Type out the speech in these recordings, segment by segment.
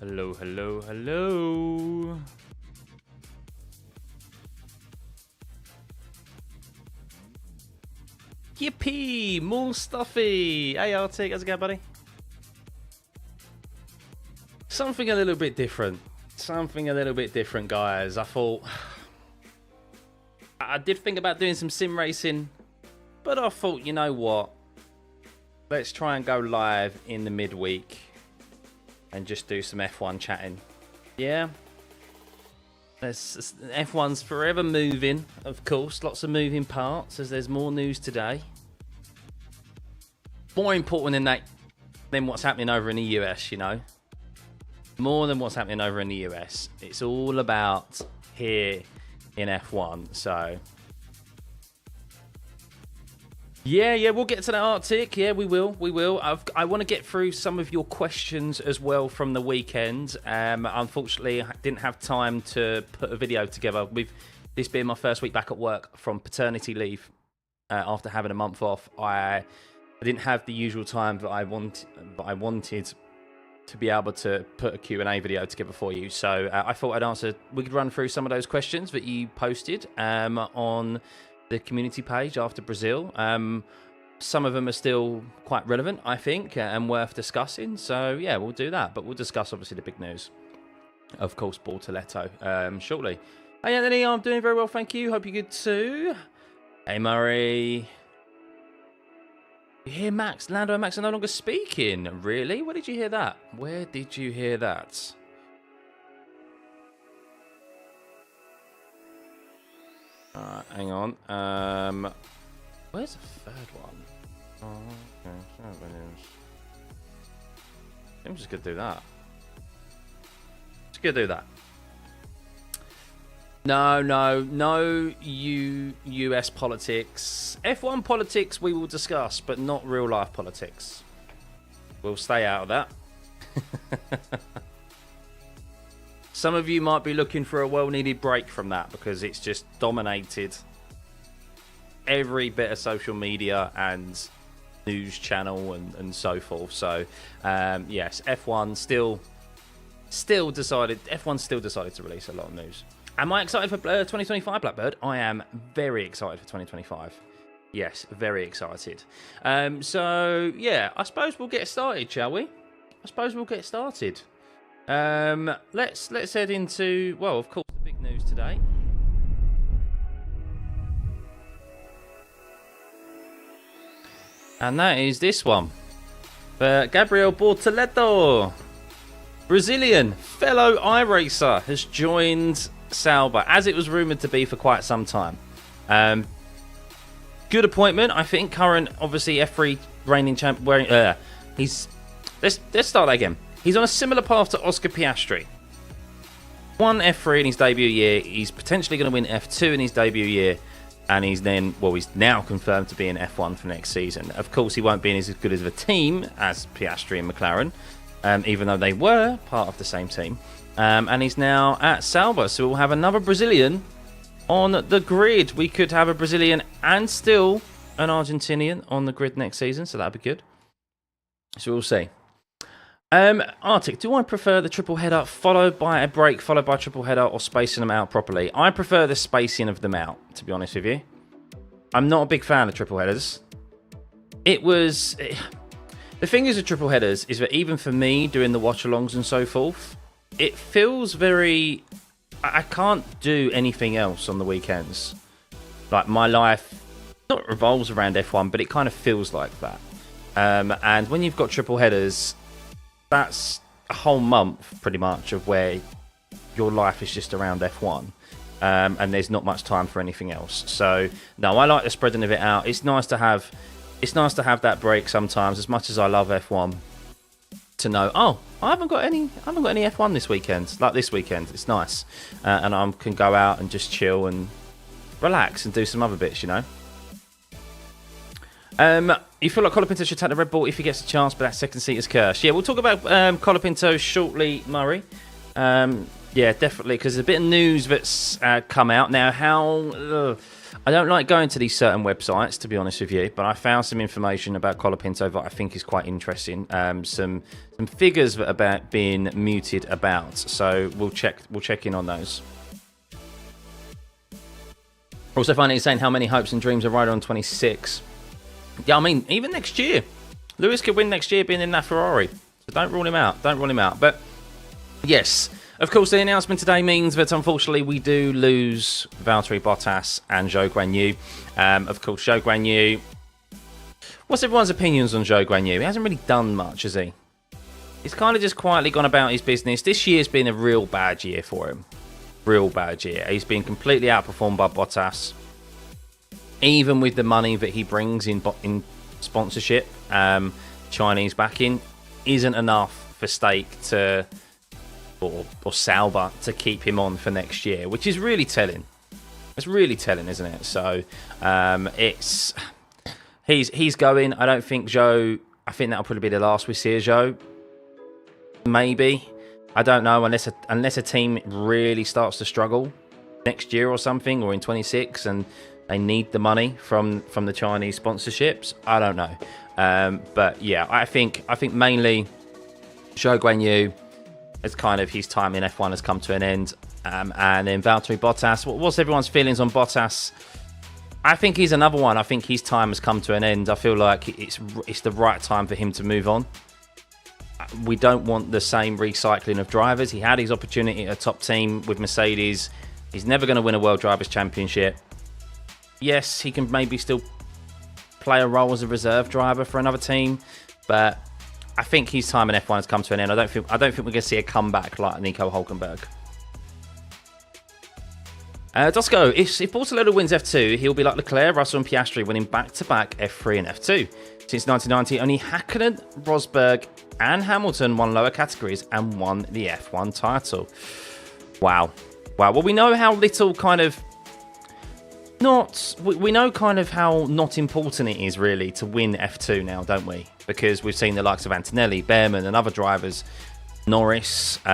Hello, hello, hello. Yippee! More Stuffeyy! Hey Arctic, how's it going, buddy? Something a little bit different. Something a little bit different, guys. I thought... I did think about doing some sim racing, but I thought, you know what? Let's try and go live in the midweek and just do some F1 chatting. Yeah? F1's forever moving, of course. Lots of moving parts as there's more news today. More important than that, than what's happening over in the US, you know. More than what's happening over in the US. It's all about here in F1, so... Yeah, we'll get to that Arctic. Yeah, we will. I want to get through some of your questions as well from the weekend. Unfortunately, I didn't have time to put a video together. With this being my first week back at work from paternity leave after having a month off, I didn't have the usual time that I wanted to be able to put a Q&A video together for you. So I thought we could run through some of those questions that you posted on the community page after Brazil. Some of them are still quite relevant, I think, and worth discussing. So yeah, we'll do that. But we'll discuss obviously the big news, of course, Bortoletto shortly. Hey Anthony, I'm doing very well, thank you. Hope you're good too. Hey Murray. You hear Max? Lando and Max are no longer speaking. Really? Where did you hear that? Where did you hear that? Hang on. Where's the third one? Oh, okay. I'm just gonna do that. No US politics. F1 politics we will discuss, but not real life politics. We'll stay out of that. Some of you might be looking for a well-needed break from that because it's just dominated every bit of social media and news channel and so forth. So, yes, F1 still decided to release a lot of news. Am I excited for 2025, Blackbird? I am very excited for 2025. Yes, very excited. So, yeah, I suppose we'll get started, shall we? Let's head into, well, of course, the big news today. And that is this one. Gabriel Bortoletto, Brazilian fellow iRacer, has joined Sauber, as it was rumoured to be for quite some time. Good appointment, I think. Current, obviously, F3 reigning champ. Let's start that again. He's on a similar path to Oscar Piastri. Won F3 in his debut year. He's potentially going to win F2 in his debut year. And he's now confirmed to be in F1 for next season. Of course, he won't be in as good as a team as Piastri and McLaren, even though they were part of the same team. And he's now at Sauber. So we'll have another Brazilian on the grid. We could have a Brazilian and still an Argentinian on the grid next season. So that'd be good. So we'll see. Arctic, do I prefer the triple header followed by a break, followed by a triple header, or spacing them out properly? I prefer the spacing of them out, to be honest with you. I'm not a big fan of triple headers. The thing is with triple headers is that even for me, doing the watch-alongs and so forth, it feels very... I can't do anything else on the weekends. Like, my life not revolves around F1, but it kind of feels like that. And when you've got triple headers... That's a whole month, pretty much, of where your life is just around F1, and there's not much time for anything else. So, no, I like the spreading of it out. It's nice to have that break sometimes. As much as I love F1, to know, oh, I haven't got any F1 this weekend. Like this weekend, it's nice, and I can go out and just chill and relax and do some other bits, you know. You feel like Colapinto should take the Red Bull if he gets a chance, but that second seat is cursed. Yeah, we'll talk about Colapinto shortly, Murray. Yeah, definitely, because there's a bit of news that's come out now. I don't like going to these certain websites, to be honest with you, but I found some information about Colapinto that I think is quite interesting. Some figures that are being muted about, so we'll check in on those. Also finding saying how many hopes and dreams are riding on 26. Yeah, I mean, even next year. Lewis could win next year being in that Ferrari. So don't rule him out. Don't rule him out. But yes, of course, the announcement today means that unfortunately we do lose Valtteri Bottas and Zhou Guanyu. Of course, Zhou Guanyu. What's everyone's opinions on Zhou Guanyu? He hasn't really done much, has he? He's kind of just quietly gone about his business. This year's been a real bad year for him. Real bad year. He's been completely outperformed by Bottas. Even with the money that he brings in sponsorship, Chinese backing, isn't enough for Stake to or Sauber to keep him on for next year, which is really telling. It's really telling, isn't it? So it's he's going. I don't think Zhou. I think that'll probably be the last we see of Zhou. Maybe. I don't know, unless a team really starts to struggle next year or something, or in 26, and they need the money from the Chinese sponsorships. I don't know, but yeah, I think mainly Zhou Guanyu is kind of his time in F1 has come to an end, and then Valtteri Bottas. What's everyone's feelings on Bottas? I think he's another one. I think his time has come to an end. I feel like it's the right time for him to move on. We don't want the same recycling of drivers. He had his opportunity at a top team with Mercedes. He's never going to win a World Drivers' Championship. Yes, he can maybe still play a role as a reserve driver for another team, but I think his time in F1 has come to an end. I don't think we're going to see a comeback like Nico Hülkenberg. Dosco, if Bortoleto wins F2, he'll be like Leclerc, Russell and Piastri winning back-to-back F3 and F2. Since 1990, only Häkkinen, Rosberg and Hamilton won lower categories and won the F1 title. Wow. Well, we know how little kind of we know kind of how not important it is really to win F2 now, don't we? Because we've seen the likes of Antonelli, Behrman and other drivers, Norris, who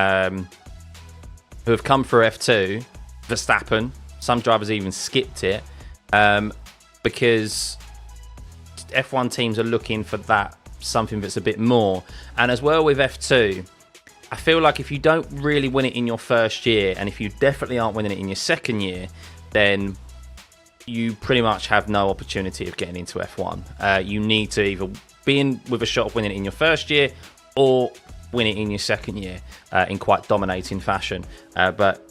have come through F2, Verstappen, some drivers even skipped it, because F1 teams are looking for something that's a bit more. And as well with F2, I feel like if you don't really win it in your first year, and if you definitely aren't winning it in your second year, then you pretty much have no opportunity of getting into F1. You need to either be in with a shot of winning it in your first year, or win it in your second year in quite dominating fashion. But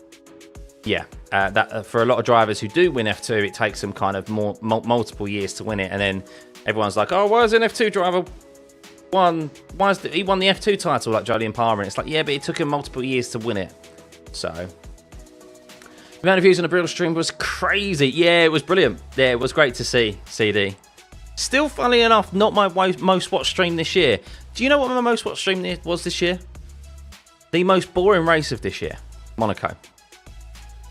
yeah, that for a lot of drivers who do win F2, it takes them kind of multiple years to win it, and then everyone's like, "Oh, why is an F2 driver won? He won the F2 title like Jolyon Palmer?" And it's like, yeah, but it took him multiple years to win it. So the amount of views on the Brill stream was crazy. Yeah, it was brilliant. Yeah, it was great to see, CD. Still, funnily enough, not my most watched stream this year. Do you know what my most watched stream was this year? The most boring race of this year, Monaco.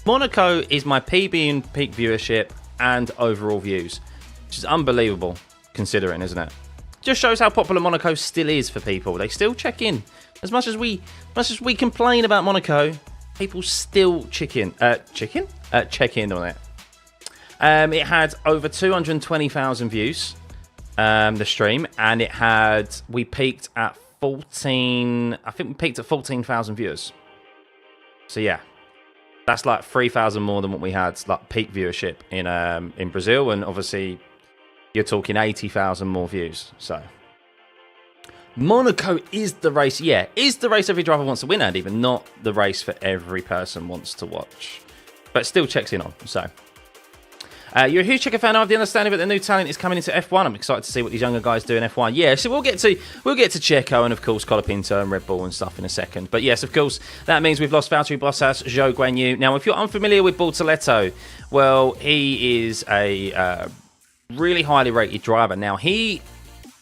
Monaco is my PB and peak viewership and overall views, which is unbelievable considering, isn't it? Just shows how popular Monaco still is for people. They still check in. As much as we complain about Monaco, people still check in on it. It had over 220,000 views, the stream, and we peaked at 14. I think we peaked at 14,000 viewers. So yeah, that's like 3,000 more than what we had like peak viewership in Brazil, and obviously you're talking 80,000 more views. So Monaco is the race. Yeah, is the race every driver wants to win, Andy, but not the race for every person wants to watch. But still checks in on. So you're a huge Checo fan. I have the understanding that the new talent is coming into F1. I'm excited to see what these younger guys do in F1. Yeah, so we'll get to Checo and of course Colapinto and Red Bull and stuff in a second. But yes, of course, that means we've lost Valtteri Bottas, Zhou Guanyu. Now, if you're unfamiliar with Bortoleto, well, he is a really highly rated driver. Now,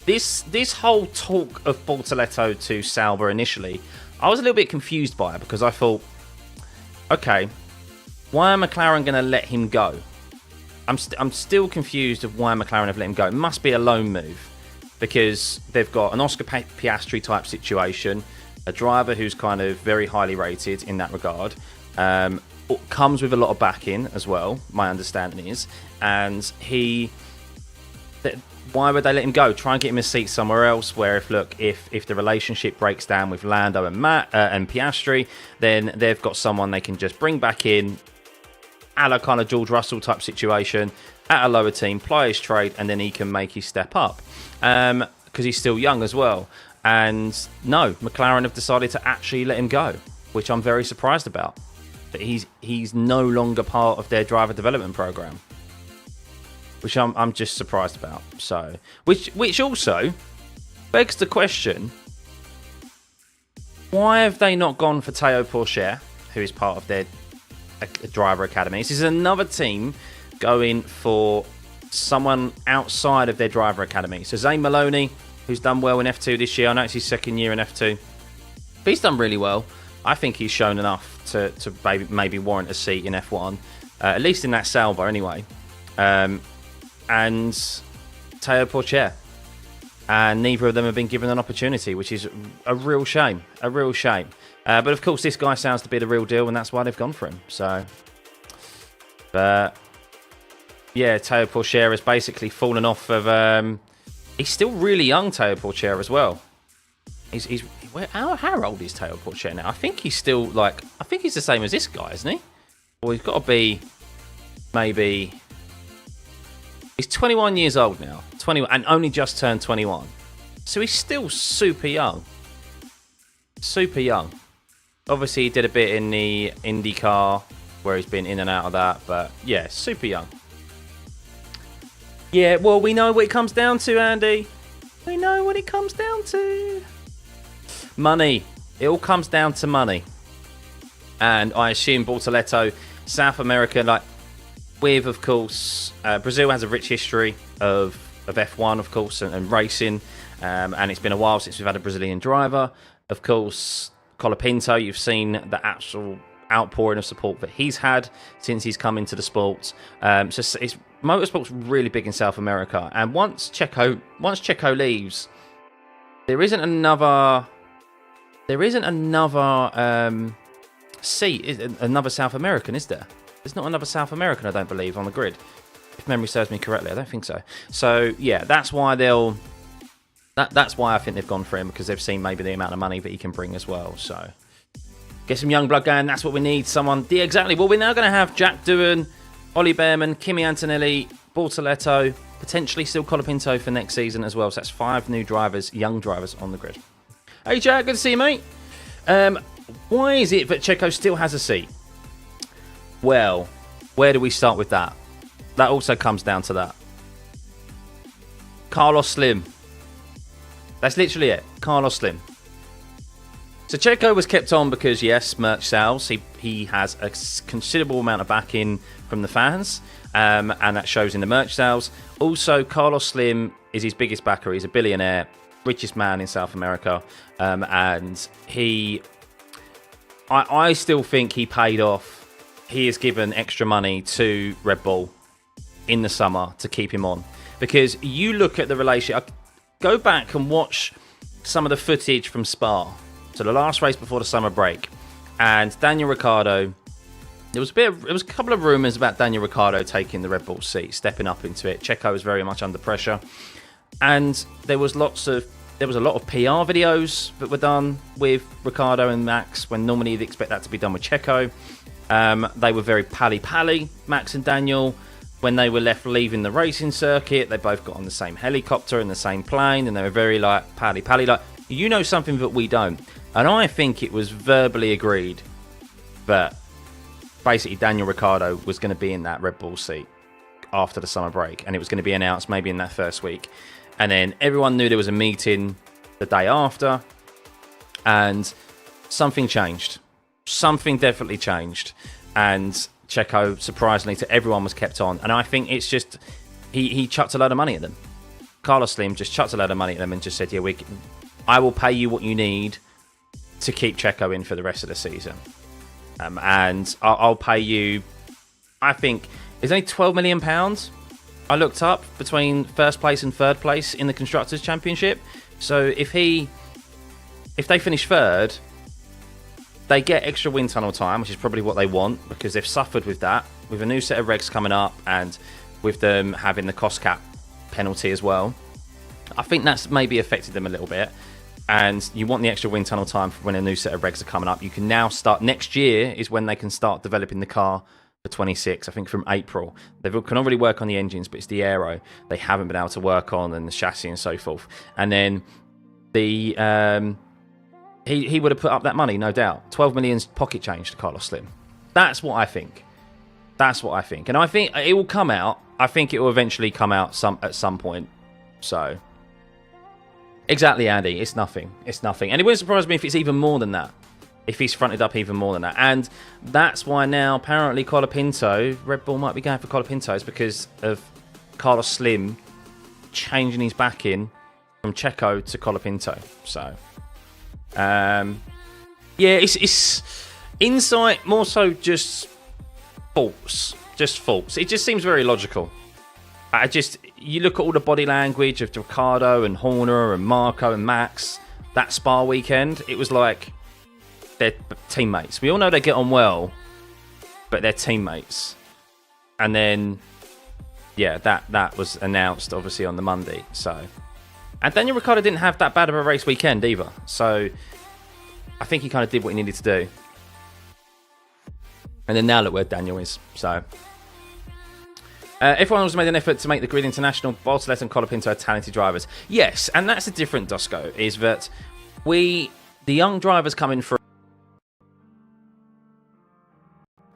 this whole talk of Bortoleto to Sauber initially, I was a little bit confused by it because I thought, okay, why are McLaren going to let him go? I'm still confused of why McLaren have let him go. It must be a loan move because they've got an Oscar Piastri type situation, a driver who's kind of very highly rated in that regard. comes with a lot of backing as well, my understanding is, and why would they let him go? Try and get him a seat somewhere else. Where if the relationship breaks down with Lando and and Piastri, then they've got someone they can just bring back in, a la kind of George Russell type situation at a lower team, ply his trade, and then he can make his step up because he's still young as well. And no, McLaren have decided to actually let him go, which I'm very surprised about. That he's no longer part of their driver development program, which I'm just surprised about. So, which also begs the question: why have they not gone for Théo Pourchaire, who is part of their driver academy? This is another team going for someone outside of their driver academy. So Zane Maloney, who's done well in F2 this year. I know it's his second year in F2, but he's done really well. I think he's shown enough to maybe warrant a seat in F1, at least in that Sauber anyway. And Théo Pourchaire, and neither of them have been given an opportunity, which is a real shame. A real shame. But of course, this guy sounds to be the real deal, and that's why they've gone for him. So, but yeah, Théo Pourchaire has basically fallen off of. He's still really young, Théo Pourchaire, as well. How old is Théo Pourchaire now? I think he's still I think he's the same as this guy, isn't he? Or he's got to be maybe. He's 21 years old now, 21, and only just turned 21. So he's still super young. Super young. Obviously, he did a bit in the IndyCar, where he's been in and out of that, but yeah, super young. Yeah, well, we know what it comes down to, Andy. We know what it comes down to. Money. It all comes down to money. And I assume Bortoleto, South America, with, of course, Brazil has a rich history of F1, of course, and racing. And it's been a while since we've had a Brazilian driver. Of course, Colapinto, you've seen the actual outpouring of support that he's had since he's come into the sport. So it's motorsport's really big in South America. And once Checo leaves, there isn't another seat, another South American, is there? There's not another South American, I don't believe, on the grid. If memory serves me correctly, I don't think so. So yeah, that's why that's why I think they've gone for him, because they've seen maybe the amount of money that he can bring as well. So get some young blood going. That's what we need. Someone, yeah, exactly. Well, we're now going to have Jack Doohan, Ollie Behrman, Kimi Antonelli, Bortoleto, potentially still Colapinto for next season as well. So that's 5 new drivers, young drivers on the grid. Hey Jack, good to see you, mate. Why is it that Checo still has a seat? Well, where do we start with that? That also comes down to that. Carlos Slim. That's literally it. Carlos Slim. So Checo was kept on because, yes, merch sales. He has a considerable amount of backing from the fans, and that shows in the merch sales. Also, Carlos Slim is his biggest backer. He's a billionaire, richest man in South America, and I still think he paid off. He has given extra money to Red Bull in the summer to keep him on, because you look at the relationship. Go back and watch some of the footage from Spa, so the last race before the summer break, and Daniel Ricciardo. There was a couple of rumours about Daniel Ricciardo taking the Red Bull seat, stepping up into it. Checo was very much under pressure, and there was a lot of PR videos that were done with Ricciardo and Max, when normally you'd expect that to be done with Checo. They were very pally, Max and Daniel. When they were leaving the racing circuit, they both got on the same helicopter and the same plane, and they were very pally, you know something that we don't. And I think it was verbally agreed that basically Daniel Ricciardo was going to be in that Red Bull seat after the summer break, and it was going to be announced maybe in that first week. And then everyone knew there was a meeting the day after, and something changed. Something definitely changed, and Checo, surprisingly to everyone, was kept on. And I think it's just he chucked a load of money at them. Carlos Slim just chucked a load of money at them and just said, "Yeah, I will pay you what you need to keep Checo in for the rest of the season, and I'll pay you. I think it's only £12 million. I looked up between first place and third place in the Constructors' Championship. So if they finish third, they get extra wind tunnel time, which is probably what they want, because they've suffered with that, with a new set of regs coming up, and with them having the cost cap penalty as well. I think that's maybe affected them a little bit. And you want the extra wind tunnel time for when a new set of regs are coming up. You can now start, next year is when they can start developing the car for 26, I think from April. They can already work on the engines, but it's the aero they haven't been able to work on, and the chassis and so forth. And then the he would have put up that money, no doubt. 12 million's pocket change to Carlos Slim. That's what I think. That's what I think. And I think it will come out. I think it will eventually come out at some point. So... exactly, Andy. It's nothing. It's nothing. And it wouldn't surprise me if it's even more than that. If he's fronted up even more than that. And that's why now, apparently, Colapinto, Red Bull might be going for Colapinto, is because of Carlos Slim changing his backing from Checo to Colapinto. So, yeah, it's insight, more so just false. Just false. It just seems very logical. You look at all the body language of Ricciardo and Horner and Marco and Max, that Spa weekend, it was like they're teammates. We all know they get on well, but they're teammates. And then, yeah, that was announced, obviously, on the Monday. So, and Daniel Ricciardo didn't have that bad of a race weekend either. So, I think he kind of did what he needed to do. And then now look where Daniel is. So... F1 also made an effort to make the Grid International. Bortoleto and Colapinto are talented drivers. Yes, and that's a different Dusko, is that the young drivers coming through.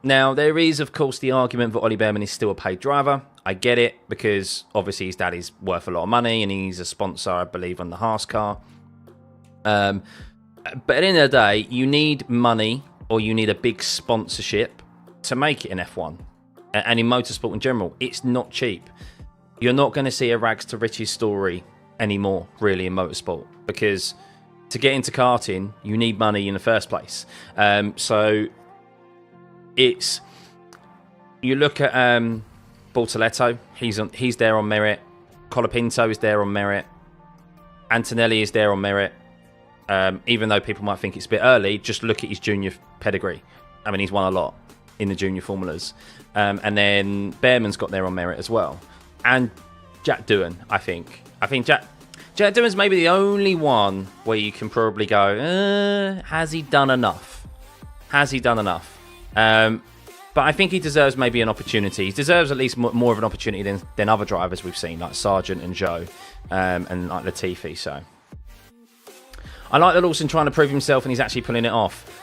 Now, there is, of course, the argument that Ollie Behrman is still a paid driver. I get it, because obviously his dad is worth a lot of money, and he's a sponsor, I believe, on the Haas car. But at the end of the day, you need money, or you need a big sponsorship to make it in F1. And in motorsport in general, it's not cheap. You're not going to see a rags to riches story anymore, really, in motorsport, because to get into karting, you need money in the first place. So it's, you look at Bortoleto, he's there on merit. Colapinto is there on merit. Antonelli is there on merit. Even though people might think it's a bit early, just look at his junior pedigree. I mean, he's won a lot in the junior formulas. And then Behrman's got there on merit as well. And Jack Doohan, I think. Jack Doohan's maybe the only one where you can probably go, has he done enough? Has he done enough? But I think he deserves maybe an opportunity. He deserves at least more of an opportunity than other drivers we've seen, like Sargent and Joe, and like Latifi. So I like that Lawson trying to prove himself, and he's actually pulling it off.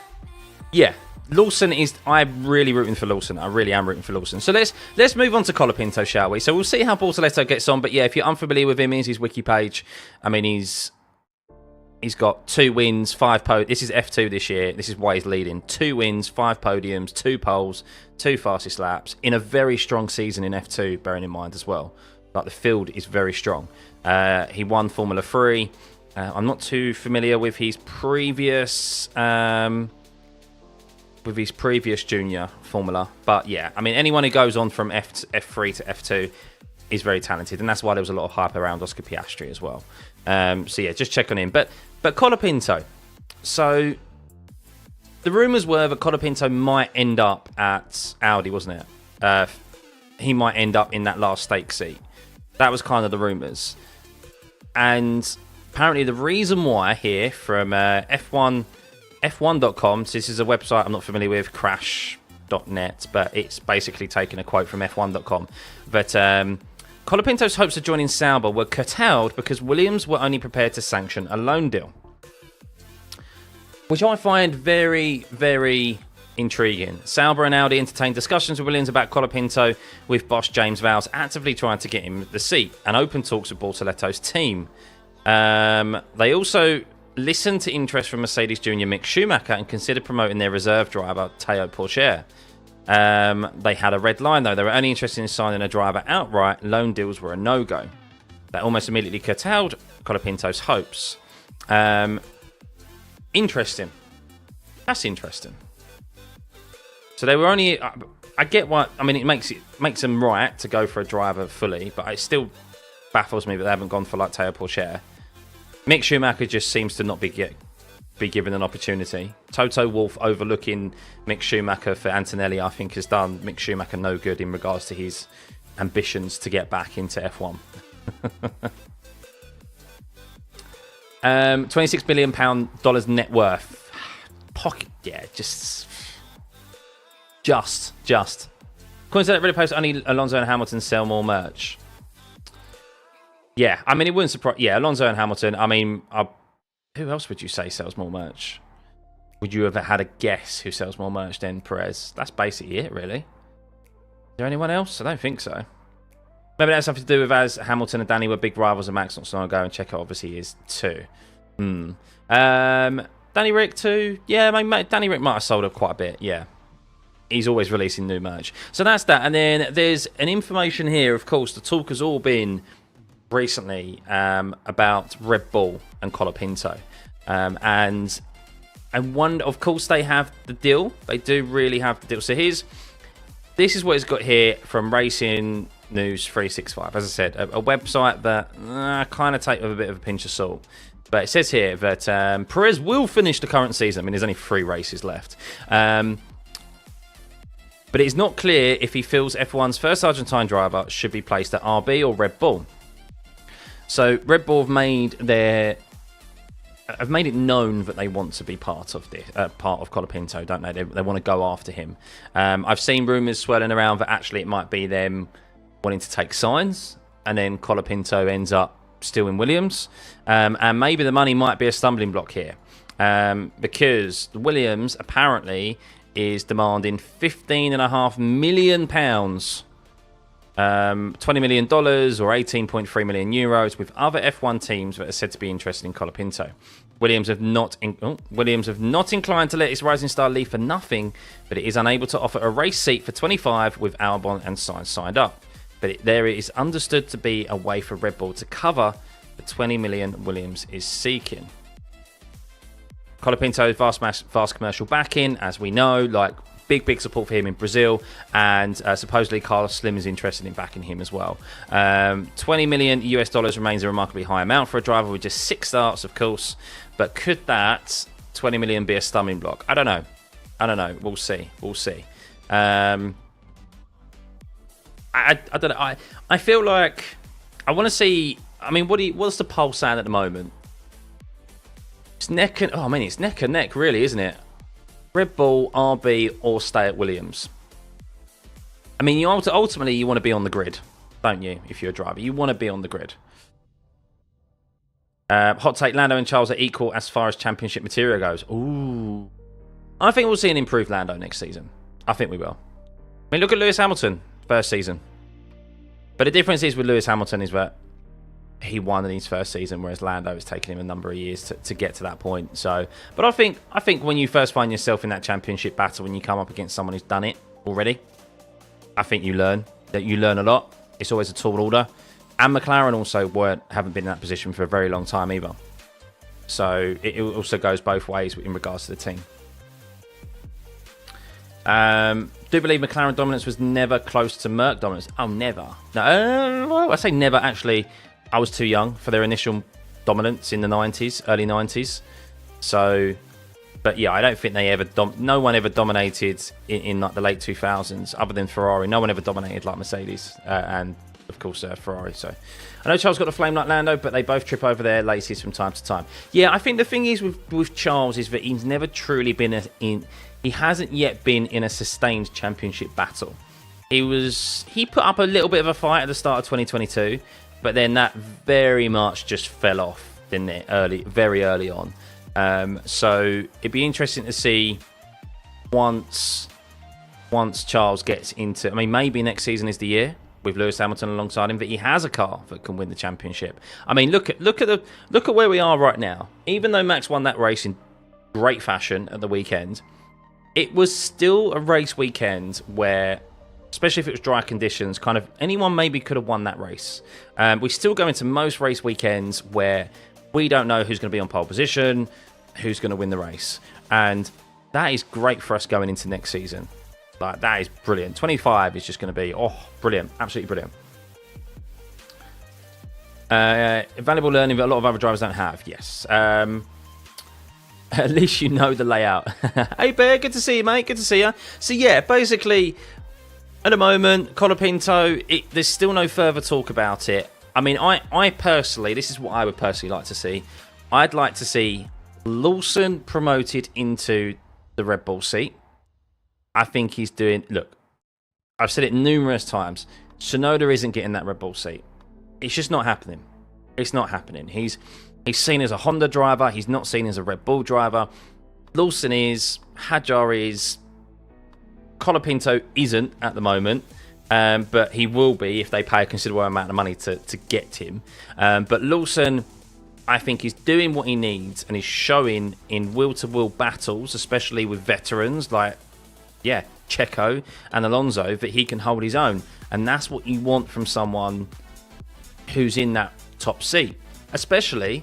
Yeah. Lawson is... I'm really rooting for Lawson. I really am rooting for Lawson. So let's move on to Colapinto, shall we? So we'll see how Bortoleto gets on. But yeah, if you're unfamiliar with him, here's his wiki page. I mean, he's got 2 wins, 5 podiums. This is F2 this year. This is why he's leading. 2 wins, 5 podiums, 2 poles, 2 fastest laps. In a very strong season in F2, bearing in mind as well. Like, the field is very strong. He won Formula 3. I'm not too familiar with his previous... with his previous junior formula, but yeah, I mean, anyone who goes on from F3 to F2 is very talented, and that's why there was a lot of hype around Oscar Piastri as well. So yeah, just check on him. But Colapinto, so the rumours were that Colapinto might end up at Audi, wasn't it? He might end up in that last stake seat. That was kind of the rumours, and apparently the reason why here from F1.com, so this is a website I'm not familiar with, crash.net, but it's basically taken a quote from F1.com. But Colapinto's hopes of joining Sauber were curtailed because Williams were only prepared to sanction a loan deal. Which I find very, very intriguing. Sauber and Audi entertained discussions with Williams about Colapinto, with boss James Vowles actively trying to get him the seat, and open talks with Bortoleto's team. They also listened to interest from Mercedes junior Mick Schumacher and considered promoting their reserve driver, Théo Pourchaire. They had a red line, though. They were only interested in signing a driver outright. Loan deals were a no-go. That almost immediately curtailed Colapinto's hopes. Interesting. That's interesting. So they were only... I get what... I mean, it makes them right to go for a driver fully, but it still baffles me that they haven't gone for, like, Théo Pourchaire. Mick Schumacher just seems to not be be given an opportunity. Toto Wolff overlooking Mick Schumacher for Antonelli, I think, has done Mick Schumacher no good in regards to his ambitions to get back into F1. £26 million net worth. Pocket, yeah, just. According to that Reddit post, only Alonso and Hamilton sell more merch. Yeah, I mean, it wouldn't surprise. Yeah, Alonso and Hamilton. I mean, who else would you say sells more merch? Would you have had a guess who sells more merch than Perez? That's basically it, really. Is there anyone else? I don't think so. Maybe that has something to do with as Hamilton and Danny were big rivals of Max not so long ago, and Checo obviously is too. Danny Rick too. Yeah, Danny Rick might have sold up quite a bit. Yeah. He's always releasing new merch. So that's that. And then there's an information here, of course, the talk has all been recently about Red Bull and Colapinto. And one, of course, they have the deal. They do really have the deal. So this is what it's got here from Racing News 365. As I said, a website that I kind of take with a bit of a pinch of salt. But it says here that Perez will finish the current season. I mean, there's only 3 races left. But it's not clear if he feels F1's first Argentine driver should be placed at RB or Red Bull. So Red Bull have made it known that they want to be part of Colapinto, don't they? They want to go after him. I've seen rumours swirling around that actually it might be them wanting to take signs, and then Colapinto ends up still in Williams. And maybe the money might be a stumbling block here, because Williams apparently is demanding £15.5 million, $20 million or €18.3 million, with other F1 teams that are said to be interested in Colapinto. Williams have not inclined to let its rising star leave for nothing, but it is unable to offer a race seat for 25 with Albon and Sainz signed up. But there is understood to be a way for Red Bull to cover the 20 million Williams is seeking. Colapinto's vast commercial backing, as we know, like big support for him in Brazil, and supposedly Carlos Slim is interested in backing him as well. $20 million remains a remarkably high amount for a driver with just 6 starts, of course, but could that 20 million be a stumbling block? I don't know. We'll see. I don't know. I feel like I want to see. I mean, what's the poll saying at the moment? It's neck and neck, really, isn't it? Red Bull, RB, or stay at Williams. I mean, ultimately you want to be on the grid, don't you? If you're a driver, you want to be on the grid. Hot take: Lando and Charles are equal as far as championship material goes. Ooh, I think we'll see an improved Lando next season. I think we will. I mean, look at Lewis Hamilton first season. But the difference is with Lewis Hamilton is that he won in his first season, whereas Lando has taken him a number of years to get to that point. So, but I think when you first find yourself in that championship battle, when you come up against someone who's done it already, I think you learn a lot. It's always a tall order, and McLaren also haven't been in that position for a very long time either. So it also goes both ways in regards to the team. Do believe McLaren dominance was never close to Merc dominance? Oh, never. No, well, I say never. Actually, I was too young for their initial dominance in the 90s, early 90s. So, but yeah, I don't think they ever. No one ever dominated in like the late 2000s, other than Ferrari. No one ever dominated like Mercedes and, of course, Ferrari. So, I know Charles got the flame like Lando, but they both trip over their laces from time to time. Yeah, I think the thing is with Charles is that he's never truly been he hasn't yet been in a sustained championship battle. He put up a little bit of a fight at the start of 2022, but then that very much just fell off, didn't it? Very early on. So it'd be interesting to see once Charles gets into. I mean, maybe next season is the year with Lewis Hamilton alongside him that he has a car that can win the championship. I mean, look at where we are right now. Even though Max won that race in great fashion at the weekend, it was still a race weekend where, especially if it was dry conditions, kind of anyone maybe could have won that race. We still go into most race weekends where we don't know who's going to be on pole position, who's going to win the race. And that is great for us going into next season. Like, that is brilliant. 25 is just going to be, brilliant. Absolutely brilliant. Valuable learning that a lot of other drivers don't have. Yes. At least you know the layout. Hey, Bear, good to see you, mate. Good to see you. So, yeah, basically, at the moment, Colapinto, there's still no further talk about it. I mean, I personally, this is what I would personally like to see. I'd like to see Lawson promoted into the Red Bull seat. I think he's doing... Look, I've said it numerous times. Tsunoda isn't getting that Red Bull seat. It's just not happening. It's not happening. He's seen as a Honda driver. He's not seen as a Red Bull driver. Lawson is. Hadjar is. Colapinto isn't at the moment. But he will be if they pay a considerable amount of money to get him. But Lawson, I think, is doing what he needs and is showing in wheel-to-wheel battles, especially with veterans like, yeah, Checo and Alonso, that he can hold his own. And that's what you want from someone who's in that top seat, especially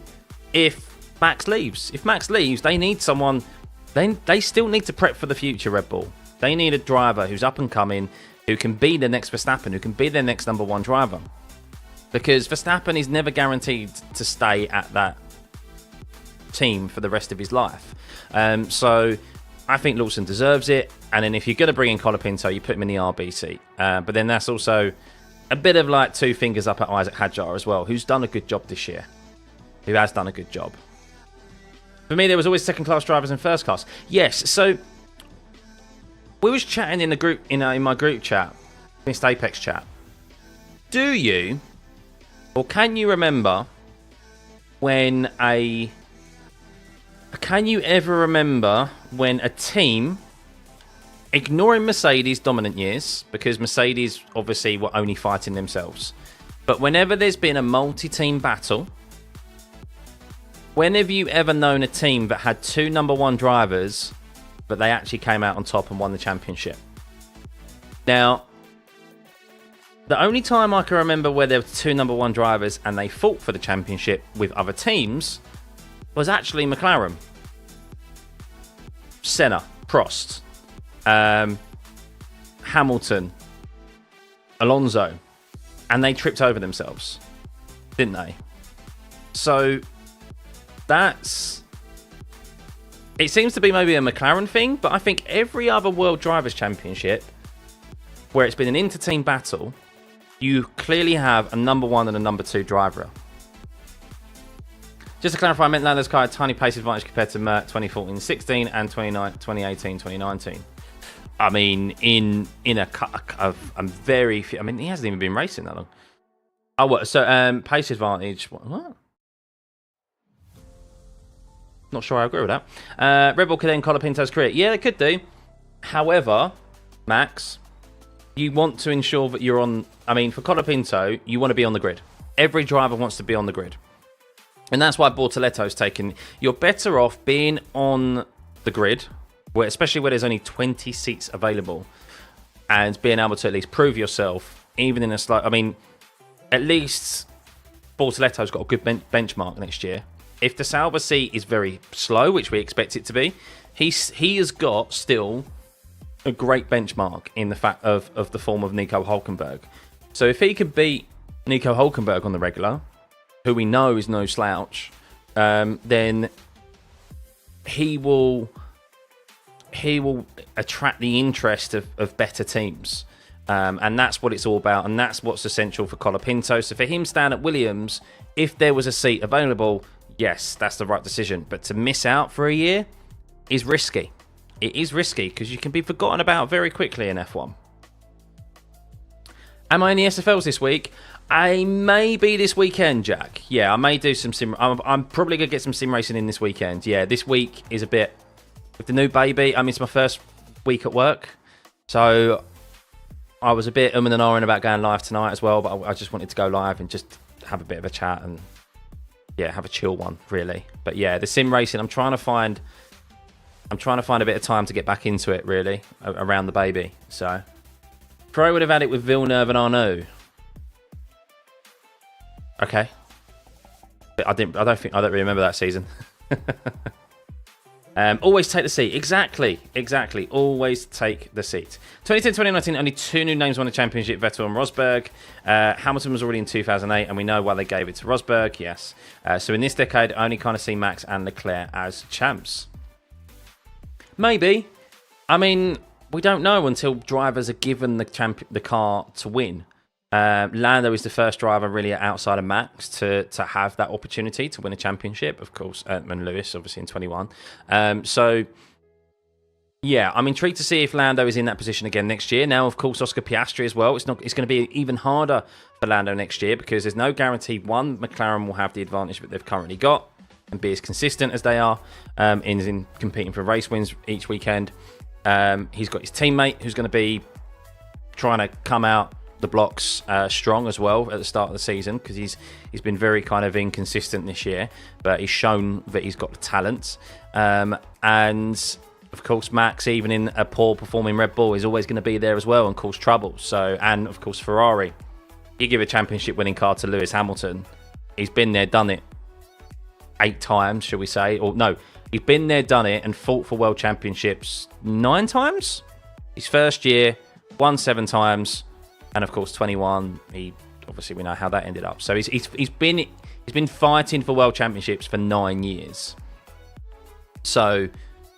if Max leaves. If Max leaves, they need someone. They still need to prep for the future, Red Bull. They need a driver who's up and coming, who can be the next Verstappen, who can be their next #1 driver. Because Verstappen is never guaranteed to stay at that team for the rest of his life. So I think Lawson deserves it. And then if you're going to bring in Colapinto, you put him in the RB seat. But then that's also a bit of like two fingers up at Isaac Hadjar as well, who's done a good job this year. Who has done a good job. For me, there was always second-class drivers and first-class. Yes, so we was chatting in the group, in my group chat, Mr. Apex chat. Do you, or can you remember when can you ever remember when a team, ignoring Mercedes' dominant years, because Mercedes obviously were only fighting themselves, but whenever there's been a multi-team battle, when have you ever known a team that had two #1 drivers, but they actually came out on top and won the championship? Now, the only time I can remember where there were two #1 drivers and they fought for the championship with other teams was actually McLaren. Senna, Prost, Hamilton, Alonso, and they tripped over themselves, didn't they? So it seems to be maybe a McLaren thing, but I think every other World Drivers' Championship where it's been an inter-team battle, you clearly have a #1 and a #2 driver. Just to clarify, I meant Lando's car had a tiny pace advantage compared to Mert 2014-16 and 2018-2019. I mean, in a cut of very few. I mean, he hasn't even been racing that long. Oh, what? So pace advantage. What? Not sure I agree with that. Red Bull could end Colapinto's career. Yeah, they could do. However, Max, you want to ensure that you're on. I mean, for Colapinto, you want to be on the grid. Every driver wants to be on the grid. And that's why Bortoletto's taken. You're better off being on the grid, especially where there's only 20 seats available, and being able to at least prove yourself, even in a slight. I mean, at least Bortoletto's got a good benchmark next year. If the Sauber seat is very slow, which we expect it to be, he has got still a great benchmark in the fact of the form of Nico Hülkenberg. So if he could beat Nico Hülkenberg on the regular, who we know is no slouch, then he will attract the interest of better teams. And that's what it's all about, and that's what's essential for Colapinto. So for him stand at Williams, if there was a seat available, yes, that's the right decision. But to miss out for a year is risky. It is risky because you can be forgotten about very quickly in F1. Am I in the SFLs this week? I may be this weekend, Jack. Yeah, I may do some sim. I'm probably going to get some sim racing in this weekend. Yeah, this week is a bit... With the new baby, I mean, it's my first week at work. So I was a bit and ahhing about going live tonight as well. But I just wanted to go live and just have a bit of a chat and, yeah, have a chill one, really. But yeah, the sim racing, I'm trying to find a bit of time to get back into it, really, around the baby. So Pro would have had it with Villeneuve and Arnaud. Okay. I don't really remember that season. Always take the seat. Exactly. Always take the seat. 2010-2019, only two new names won the championship, Vettel and Rosberg. Hamilton was already in 2008, and we know why they gave it to Rosberg, yes. So in this decade, I only kind of see Max and Leclerc as champs. Maybe. I mean, we don't know until drivers are given the car to win. Lando is the first driver really outside of Max to have that opportunity to win a championship. Of course, and Lewis obviously in 21. So yeah, I'm intrigued to see if Lando is in that position again next year. Now, of course, Oscar Piastri as well. It's going to be even harder for Lando next year because there's no guarantee, one, McLaren will have the advantage that they've currently got and be as consistent as they are in competing for race wins each weekend. He's got his teammate who's going to be trying to come out the blocks strong as well at the start of the season because he's been very kind of inconsistent this year, but he's shown that he's got the talent. And of course, Max, even in a poor performing Red Bull, is always going to be there as well and cause trouble. So, and of course, Ferrari. You give a championship winning car to Lewis Hamilton, he's been there, done it 8 times, shall we say? Or no, he's been there, done it, and fought for world championships 9 times. His first year, won 7 times, and of course 21. He obviously we know how that ended up. So he's been fighting for world championships for 9 years. So.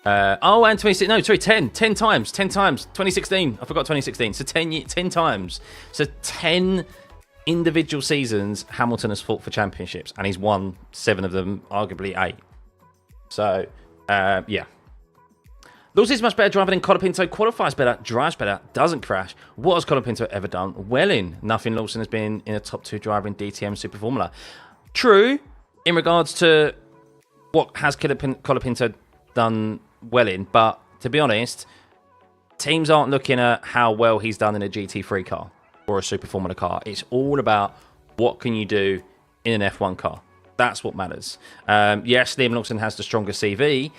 And 26. No, sorry, 10 times. 10 times. 2016. I forgot 2016. So 10 times. So 10 individual seasons Hamilton has fought for championships, and he's won 7 of them, arguably 8. So, yeah. Lewis is much better driver than Colapinto. Qualifies better, drives better, doesn't crash. What has Colapinto ever done? Well in. Nothing Lawson has been in a top 2 driver in DTM Super Formula. True, in regards to what has Colapinto done well in, but to be honest, teams aren't looking at how well he's done in a GT3 car or a Super Formula car. It's all about what can you do in an F1 car. That's what matters. Yes, Liam Lawson has the stronger CV,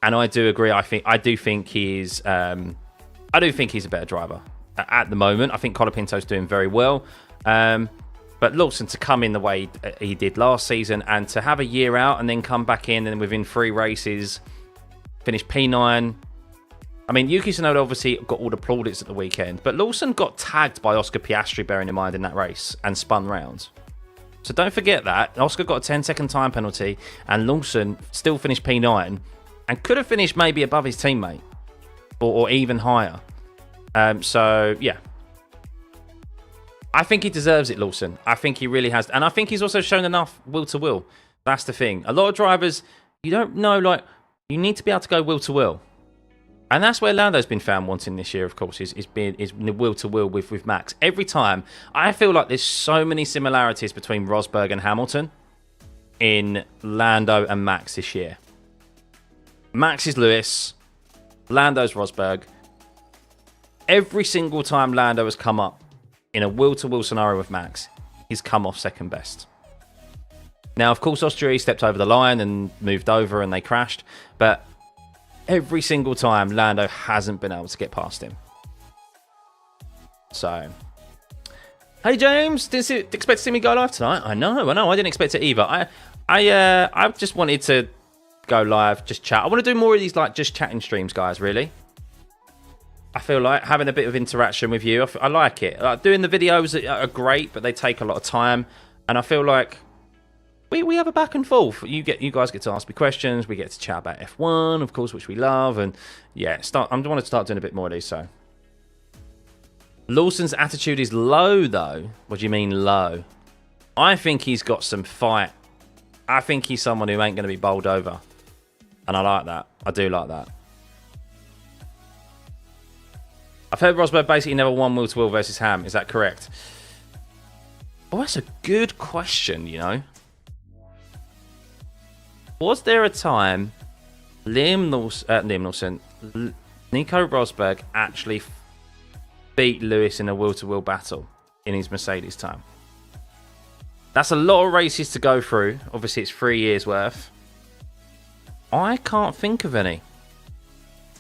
and I do agree. I do think he's a better driver at the moment. I think Colapinto's doing very well, but Lawson to come in the way he did last season and to have a year out and then come back in and within 3 races. Finished P9. I mean, Yuki Tsunoda obviously got all the plaudits at the weekend, but Lawson got tagged by Oscar Piastri, bearing in mind, in that race, and spun round. So don't forget that. Oscar got a 10-second time penalty, and Lawson still finished P9, and could have finished maybe above his teammate, or even higher. So, yeah. I think he deserves it, Lawson. I think he really has. And I think he's also shown enough will to will. That's the thing. A lot of drivers, you don't know, like, you need to be able to go will to will, and that's where Lando's been found wanting this year. Of course, is will to will with Max. Every time, I feel like there's so many similarities between Rosberg and Hamilton in Lando and Max this year. Max is Lewis, Lando's Rosberg. Every single time Lando has come up in a will to will scenario with Max, he's come off second best. Now, of course, Austria stepped over the line and moved over and they crashed. But every single time, Lando hasn't been able to get past him. So, hey, James, didn't expect to see me go live tonight? I know. I didn't expect it either. I just wanted to go live, just chat. I want to do more of these, like, just chatting streams, guys, really. I feel like having a bit of interaction with you. I like it. Like, doing the videos are great, but they take a lot of time. And I feel like we have a back and forth. You guys get to ask me questions. We get to chat about F1, of course, which we love. And yeah, I want to start doing a bit more of these. So Lawson's attitude is low, though. What do you mean low? I think he's got some fight. I think he's someone who ain't going to be bowled over, and I like that. I do like that. I've heard Rosberg basically never won wheel to wheel versus Ham. Is that correct? Oh, that's a good question. You know. Was there a time Liam Lawson, Nico Rosberg actually beat Lewis in a wheel-to-wheel battle in his Mercedes time? That's a lot of races to go through. Obviously, it's 3 years worth. I can't think of any.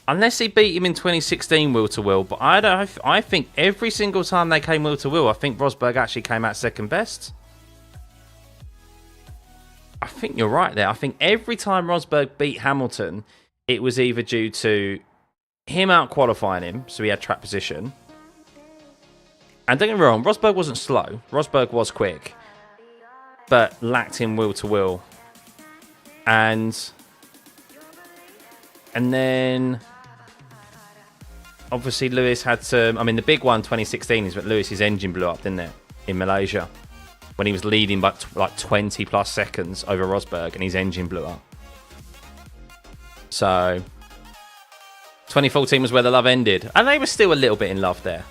Unless he beat him in 2016 wheel-to-wheel. But I think every single time they came wheel-to-wheel, I think Rosberg actually came out second best. I think you're right there. I think every time Rosberg beat Hamilton, it was either due to him out-qualifying him, so he had track position. And don't get me wrong, Rosberg wasn't slow. Rosberg was quick, but lacked in wheel-to-wheel. And then obviously Lewis had to. I mean, the big one 2016 is that Lewis's engine blew up, didn't it, in Malaysia, when he was leading by like 20 plus seconds over Rosberg, and his engine blew up. So 2014 was where the love ended, and they were still a little bit in love there.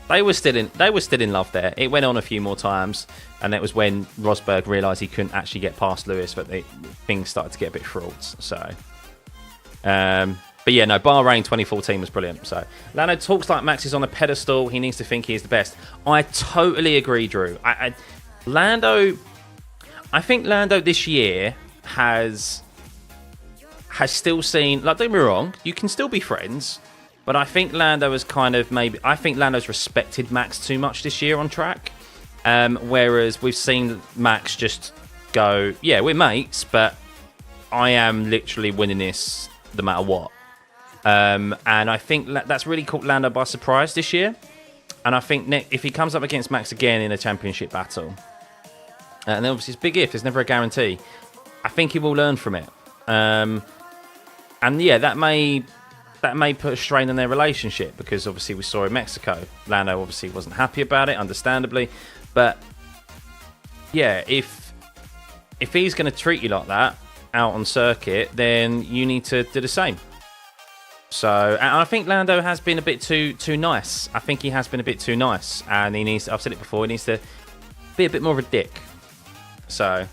They were still in love there. It went on a few more times, and that was when Rosberg realised he couldn't actually get past Lewis, but things started to get a bit fraught. So, but yeah, no, Bahrain 2014 was brilliant. So Lando talks like Max is on a pedestal. He needs to think he is the best. I totally agree, Drew. I think Lando this year has still seen, like, don't get me wrong, you can still be friends, but I think Lando has I think Lando's respected Max too much this year on track, whereas we've seen Max just go, yeah, we're mates, but I am literally winning this no matter what. And I think that's really caught Lando by surprise this year, and I think if he comes up against Max again in a championship battle, and then obviously it's big if, there's never a guarantee, I think he will learn from it. And yeah, that may put a strain on their relationship, because obviously we saw in Mexico, Lando obviously wasn't happy about it, understandably. But yeah, if he's going to treat you like that out on circuit, then you need to do the same. So, and I think Lando has been a bit too nice. I think he has been a bit too nice, and he needs. I've said it before. He needs to be a bit more of a dick. So.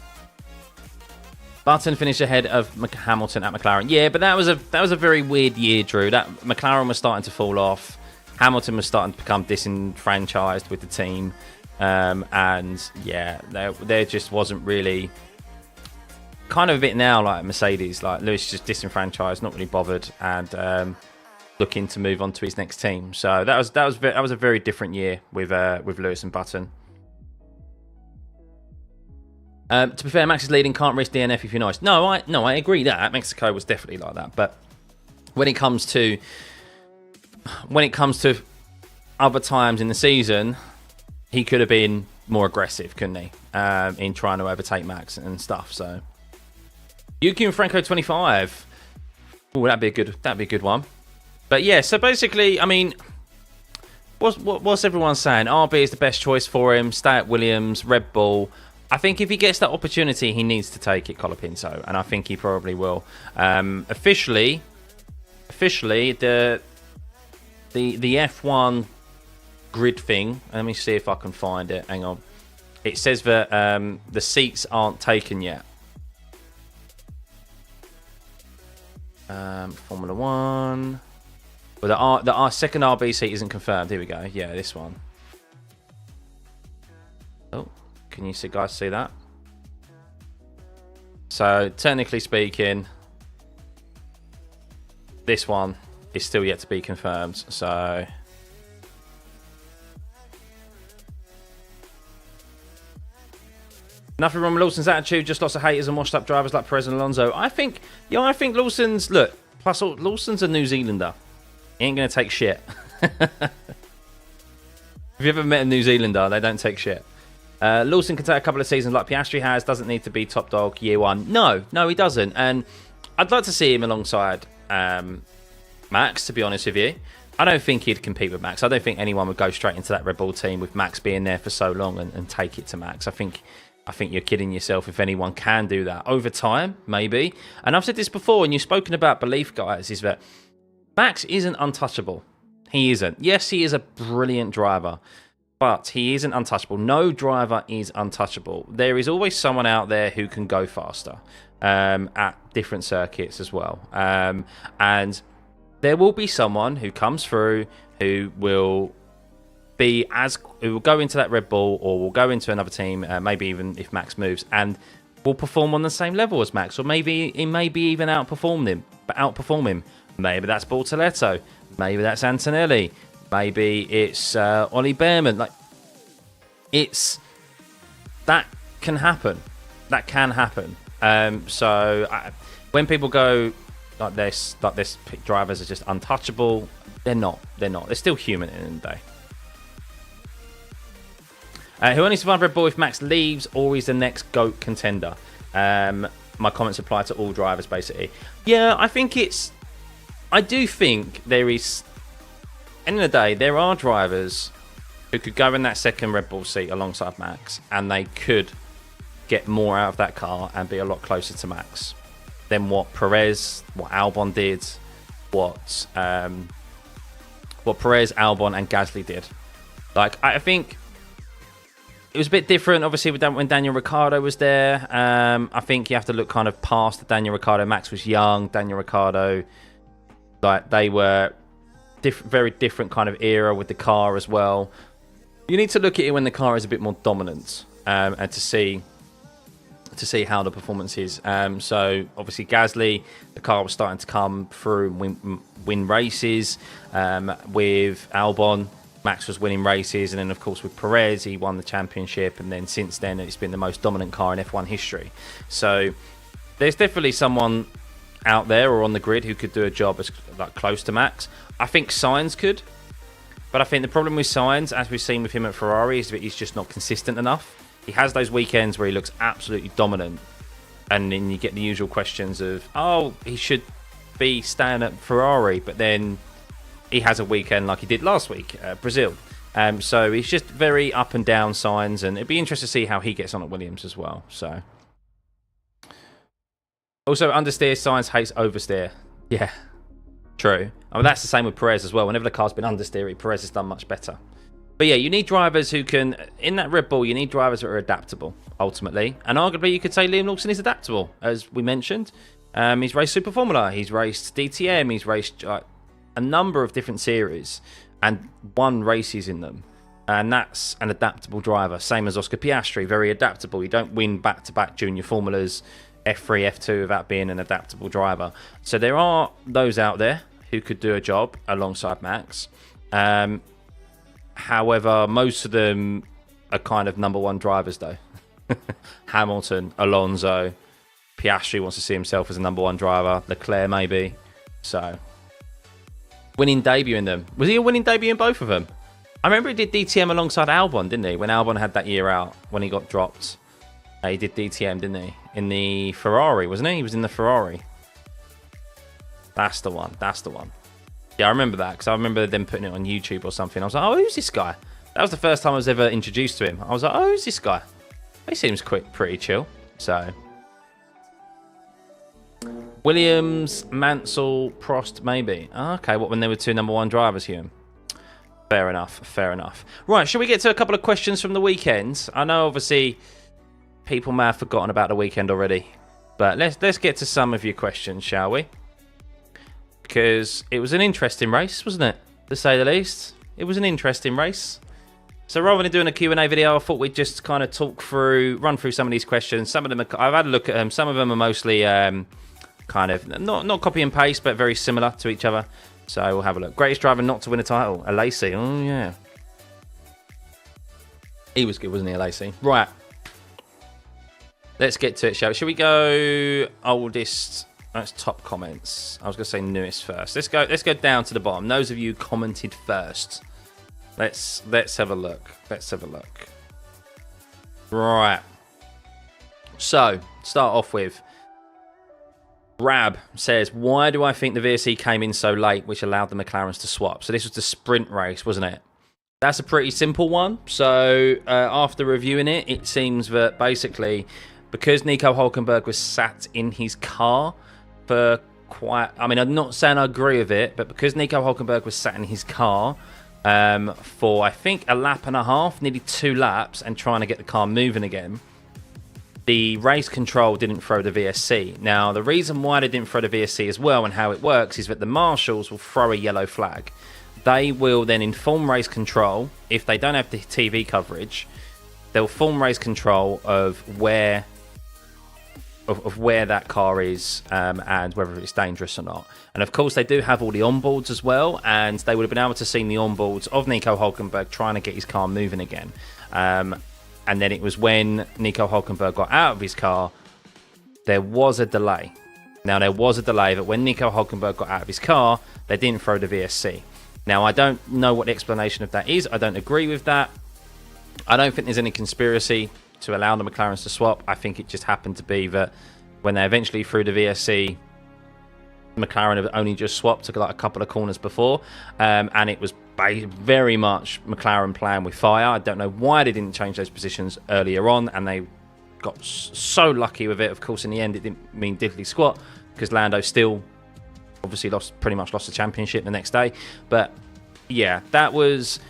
Button finished ahead of Hamilton at McLaren. Yeah, but that was a very weird year, Drew. That McLaren was starting to fall off. Hamilton was starting to become disenfranchised with the team, and yeah, there just wasn't really, kind of a bit now like Mercedes. Like Lewis just disenfranchised, not really bothered, and looking to move on to his next team. So that was a very different year with Lewis and Button. To be fair, Max is leading, can't risk DNF if you're nice. No, I agree that Mexico was definitely like that. But when it comes to other times in the season, he could have been more aggressive, couldn't he? In trying to overtake Max and stuff. So Yuki and Franco 25. Oh, that'd be a good one. But yeah, so basically, I mean, what's everyone saying? RB is the best choice for him. Stay at Williams, Red Bull. I think if he gets that opportunity, he needs to take it, Colapinto, and I think he probably will. Officially, the F1 grid thing. Let me see if I can find it. Hang on. It says that the seats aren't taken yet. Formula One. Well, our second RB seat isn't confirmed. Here we go. Yeah, this one. Oh. Can you guys see that? So technically speaking, this one is still yet to be confirmed. So nothing wrong with Lawson's attitude, just lots of haters and washed up drivers like Perez and Alonso. I think Lawson's, look, plus Lawson's a New Zealander. He ain't gonna take shit. Have you ever met a New Zealander? They don't take shit. Lawson can take a couple of seasons like Piastri has. Doesn't need to be top dog year one. No, he doesn't. And I'd like to see him alongside Max, to be honest with you. I don't think he'd compete with Max. I don't think anyone would go straight into that Red Bull team with Max being there for so long and take it to Max. I think you're kidding yourself if anyone can do that. Over time, maybe. And I've said this before, and you've spoken about belief, guys, is that Max isn't untouchable. He isn't. Yes, he is a brilliant driver, but he isn't untouchable. No driver is untouchable. There is always someone out there who can go faster at different circuits as well. And there will be someone who comes through who will go into that Red Bull or will go into another team, maybe even if Max moves, and will perform on the same level as Max, or maybe even outperform him. Maybe that's Bortoletto. Maybe that's Antonelli. Maybe it's Ollie Behrman. Like, that can happen. That can happen. When people go like this, drivers are just untouchable. They're not. They're still human at the end of the day. Who only survived Red Bull if Max leaves, or is the next GOAT contender? My comments apply to all drivers, basically. Yeah, I do think there is end of the day, there are drivers who could go in that second Red Bull seat alongside Max, and they could get more out of that car and be a lot closer to Max than what Perez, what Albon did, what Perez, Albon, and Gasly did. Like, I think it was a bit different, obviously, when Daniel Ricciardo was there. I think you have to look kind of past the Daniel Ricciardo. Max was young. Daniel Ricciardo, like, they were very different kind of era with the car as well. You need to look at it when the car is a bit more dominant, and to see how the performance is. So obviously Gasly, the car was starting to come through and win races. With Albon, Max was winning races, and then of course with Perez, he won the championship, and then since then it's been the most dominant car in F1 history. So there's definitely someone out there or on the grid who could do a job as like close to Max. I think Sainz could. But I think the problem with Sainz, as we've seen with him at Ferrari, is that he's just not consistent enough. He has those weekends where he looks absolutely dominant, and then you get the usual questions of, oh, he should be staying at Ferrari, but then he has a weekend like he did last week at Brazil. So he's just very up and down, Sainz, and it'd be interesting to see how he gets on at Williams as well. So also, understeer, Sainz hates oversteer. Yeah. True. I mean, that's the same with Perez as well. Whenever the car's been understeery, Perez has done much better. But yeah, you need drivers who can... In that Red Bull, you need drivers that are adaptable, ultimately. And arguably, you could say Liam Lawson is adaptable, as we mentioned. He's raced Super Formula. He's raced DTM. He's raced a number of different series and won races in them. And that's an adaptable driver. Same as Oscar Piastri, very adaptable. You don't win back-to-back junior formulas, F3, F2, without being an adaptable driver. So there are those out there who could do a job alongside Max. However, most of them are kind of number one drivers, though. Hamilton, Alonso, Piastri wants to see himself as a number one driver. Leclerc, maybe. So, winning debut in them. Was he a winning debut in both of them? I remember he did DTM alongside Albon, didn't he? When Albon had that year out, when he got dropped. He did DTM, didn't he? In the Ferrari, wasn't he? He was in the Ferrari. That's the one. That's the one. Yeah, I remember that, because I remember them putting it on YouTube or something. I was like, oh, who's this guy? That was the first time I was ever introduced to him. I was like, oh, who's this guy? He seems pretty chill. So, Williams, Mansell, Prost, maybe. Oh, okay, what, when there were two number one drivers, Hume? Fair enough, fair enough. Right, shall we get to a couple of questions from the weekend? I know, obviously, people may have forgotten about the weekend already. But let's get to some of your questions, shall we? Because it was an interesting race, wasn't it? To say the least. It was an interesting race. So rather than doing a Q&A video, I thought we'd just kind of run through some of these questions. Some of them, I've had a look at them. Some of them are mostly kind of, not copy and paste, but very similar to each other. So we'll have a look. Greatest driver not to win a title, Alesi. Oh, yeah. He was good, wasn't he, Alesi? Right. Let's get to it, shall we? Shall we go oldest... That's top comments. I was going to say newest first. Let's go down to the bottom. Those of you commented first. Let's have a look. Let's have a look. Right. So, start off with Rab says, why do I think the VSC came in so late, which allowed the McLarens to swap? So this was the sprint race, wasn't it? That's a pretty simple one. So after reviewing it, it seems that basically because Nico Hülkenberg was sat in his car for quite... I mean, I'm not saying I agree with it, but because Nico Hülkenberg was sat in his car for, I think, a lap and a half, nearly 2 laps, and trying to get the car moving again, the race control didn't throw the VSC. Now, the reason why they didn't throw the VSC as well and how it works is that the marshals will throw a yellow flag. They will then inform race control, if they don't have the TV coverage, they'll form race control of where that car is and whether it's dangerous or not. And of course, they do have all the onboards as well, and they would have been able to see the onboards of Nico Hülkenberg trying to get his car moving again. And then it was when Nico Hülkenberg got out of his car, there was a delay. Now, there was a delay that when Nico Hülkenberg got out of his car, they didn't throw the VSC. Now, I don't know what the explanation of that is. I don't agree with that. I don't think there's any conspiracy to allow the McLarens to swap. I think it just happened to be that when they eventually threw the VSC, McLaren have only just swapped to like a couple of corners before, and it was very much McLaren playing with fire. I don't know why they didn't change those positions earlier on, and they got so lucky with it. Of course, in the end, it didn't mean diddly squat because Lando still obviously pretty much lost the championship the next day. But yeah, that was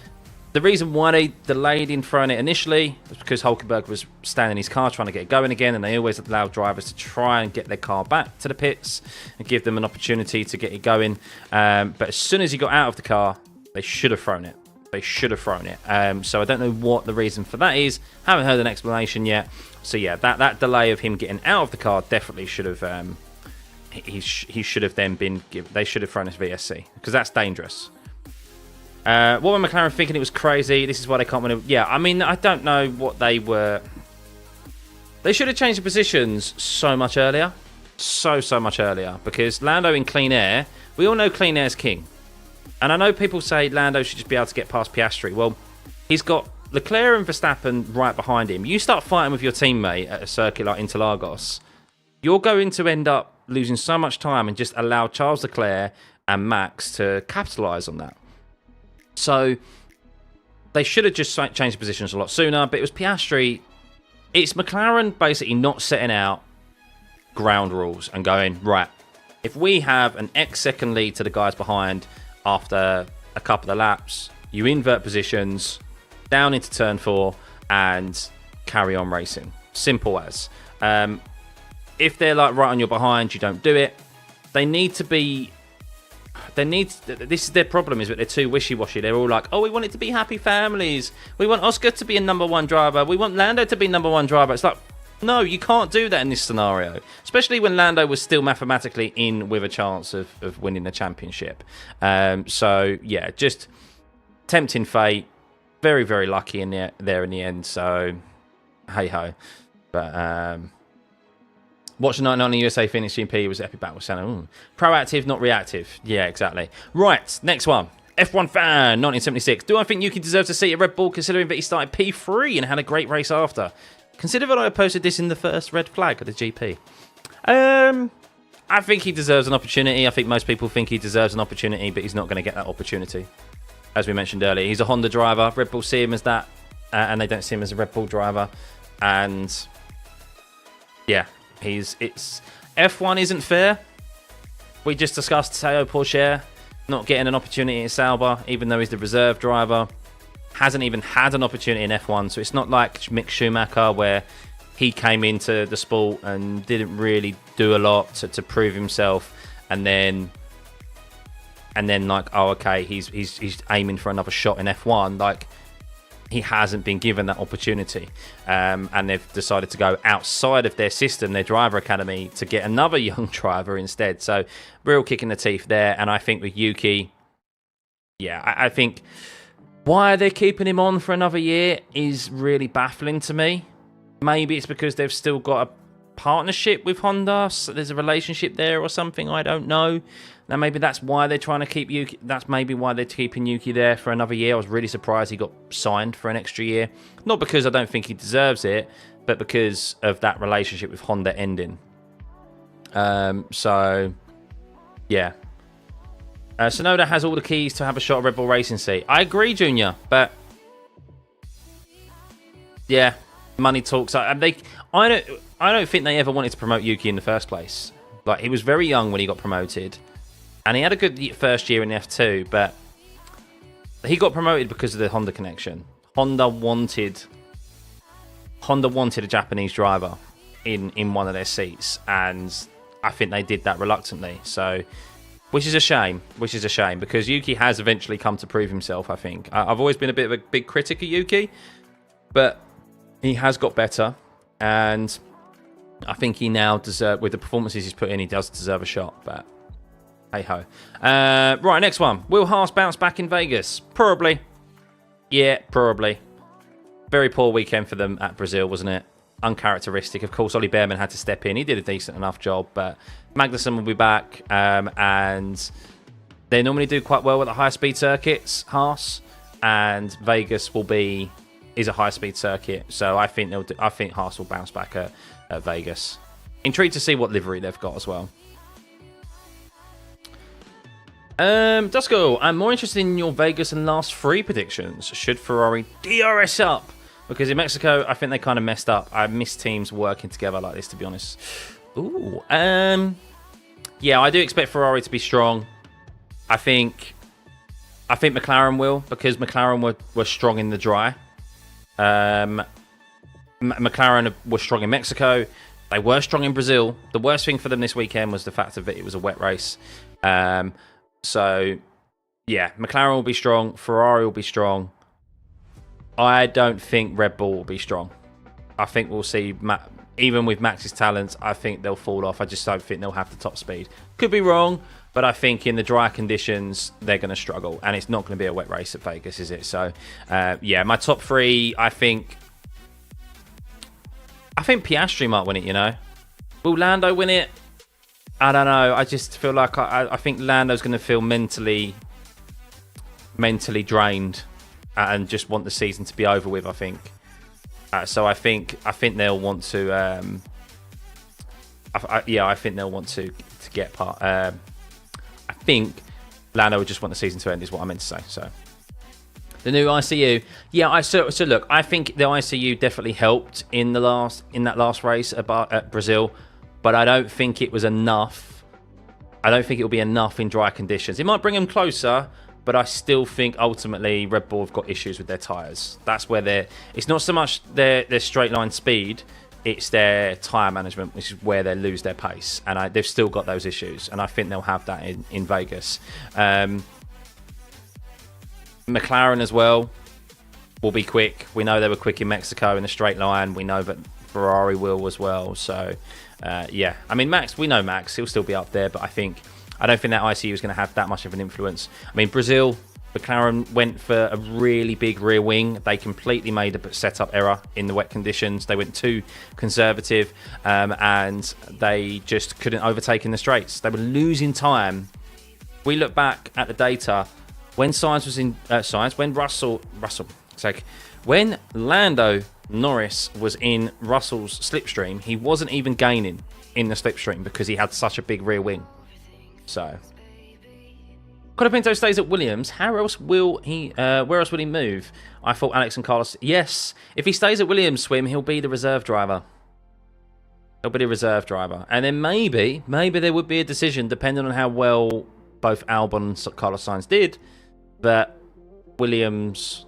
the reason why they delayed in throwing it initially, was because Hulkenberg was standing in his car trying to get it going again, and they always allow drivers to try and get their car back to the pits and give them an opportunity to get it going. But as soon as he got out of the car, they should have thrown it. They should have thrown it. So I don't know what the reason for that is. Haven't heard an explanation yet. So yeah, that delay of him getting out of the car definitely should have. He should have then been given. They should have thrown his VSC because that's dangerous. What were McLaren thinking? It was crazy. This is why they can't win. Yeah, I mean, I don't know what they were. They should have changed the positions so much earlier. So much earlier. Because Lando in clean air, we all know clean air's king. And I know people say Lando should just be able to get past Piastri. Well, he's got Leclerc and Verstappen right behind him. You start fighting with your teammate at a circuit like Interlagos, you're going to end up losing so much time and just allow Charles Leclerc and Max to capitalise on that. So they should have just changed positions a lot sooner, but it was Piastri. It's McLaren basically not setting out ground rules and going, right, if we have an X second lead to the guys behind after a couple of laps, you invert positions down into turn 4 and carry on racing. Simple as. If they're like right on your behind, you don't do it. They need to be. This is their problem, is that they're too wishy-washy. They're all like, oh, we want it to be happy families. We want Oscar to be a #1 driver. We want Lando to be #1 driver. It's like, no, you can't do that in this scenario. Especially when Lando was still mathematically in with a chance of winning the championship. So, yeah, just tempting fate. Very, very lucky in there in the end. So, hey-ho. But, watching 99 USA finish GP was epic battle with Senna. Proactive, not reactive. Yeah, exactly. Right, next one. F1 fan, 1976. Do I think Yuki deserves a seat at Red Bull, considering that he started P3 and had a great race after? Consider that I posted this in the first red flag of the GP. I think he deserves an opportunity. I think most people think he deserves an opportunity, but he's not going to get that opportunity. As we mentioned earlier, he's a Honda driver. Red Bull see him as that, and they don't see him as a Red Bull driver. And yeah, F1 isn't fair. We just discussed Théo Pourchaire not getting an opportunity at Sauber, even though he's the reserve driver. Hasn't even had an opportunity in F1, so it's not like Mick Schumacher where he came into the sport and didn't really do a lot to prove himself, and then like, oh, okay, he's aiming for another shot in F1. Like, he hasn't been given that opportunity, and they've decided to go outside of their system, their driver academy, to get another young driver instead. So real kick in the teeth there. And I think with Yuki, yeah, I think why they're keeping him on for another year is really baffling to me. Maybe it's because they've still got a partnership with Honda, so there's a relationship there or something, I don't know. Now maybe that's why they're trying to keep Yuki. That's maybe why they're keeping Yuki there for another year. I was really surprised he got signed for an extra year. Not because I don't think he deserves it, but because of that relationship with Honda ending. So yeah. Sonoda has all the keys to have a shot at Red Bull Racing seat. I agree, Junior, but yeah, money talks. I don't think they ever wanted to promote Yuki in the first place. Like, he was very young when he got promoted, and he had a good first year in F2, but he got promoted because of the Honda connection. Honda wanted a Japanese driver in one of their seats, and I think they did that reluctantly. So, which is a shame. Because Yuki has eventually come to prove himself, I think. I've always been a bit of a big critic of Yuki, but he has got better, and I think he now deserves, with the performances he's put in, he does deserve a shot, but hey-ho. Right, next one. Will Haas bounce back in Vegas? Probably. Yeah, probably. Very poor weekend for them at Brazil, wasn't it? Uncharacteristic. Of course, Ollie Behrman had to step in. He did a decent enough job, but Magnussen will be back, and they normally do quite well with the high-speed circuits, Haas, and Vegas is a high-speed circuit, so I think Haas will bounce back at Vegas. Intrigued to see what livery they've got as well. Dusko, I'm more interested in your Vegas and last 3 predictions. Should Ferrari DRS up? Because in Mexico, I think they kind of messed up. I miss teams working together like this, to be honest. Ooh. Yeah, I do expect Ferrari to be strong. I think McLaren will, because McLaren were strong in the dry. McLaren was strong in Mexico. They were strong in Brazil. The worst thing for them this weekend was the fact that it was a wet race. So, yeah, McLaren will be strong. Ferrari will be strong. I don't think Red Bull will be strong. I think we'll see, even with Max's talents, I think they'll fall off. I just don't think they'll have the top speed. Could be wrong, but I think in the dry conditions, they're going to struggle. And it's not going to be a wet race at Vegas, is it? So, yeah, my top 3, I think Piastri might win it, you know. Will Lando win it? I don't know. I just feel like I think Lando's going to feel mentally drained and just want the season to be over with, I think. So I think they'll want to. I think they'll want to get part. I think Lando would just want the season to end, is what I meant to say. So the new ICU, yeah. So look, I think the ICU definitely helped in that last race at Brazil, but I don't think it was enough. I don't think it'll be enough in dry conditions. It might bring them closer, but I still think ultimately Red Bull have got issues with their tyres. That's where it's not so much their straight line speed, it's their tyre management, which is where they lose their pace. And they've still got those issues, and I think they'll have that in Vegas. McLaren as well will be quick. We know they were quick in Mexico in the straight line. We know that Ferrari will as well. So, yeah. I mean, we know Max. He'll still be up there, but I don't think that ICU is going to have that much of an influence. I mean, Brazil, McLaren went for a really big rear wing. They completely made a setup error in the wet conditions. They went too conservative, and they just couldn't overtake in the straights. They were losing time. We look back at the data. When when Lando Norris was in Russell's slipstream, he wasn't even gaining in the slipstream because he had such a big rear wing. So, Colapinto stays at Williams. Where else will he move? I thought Alex and Carlos. Yes, if he stays at Williams, he'll be the reserve driver. He'll be the reserve driver, and then maybe there would be a decision depending on how well both Albon and Carlos Sainz did, that Williams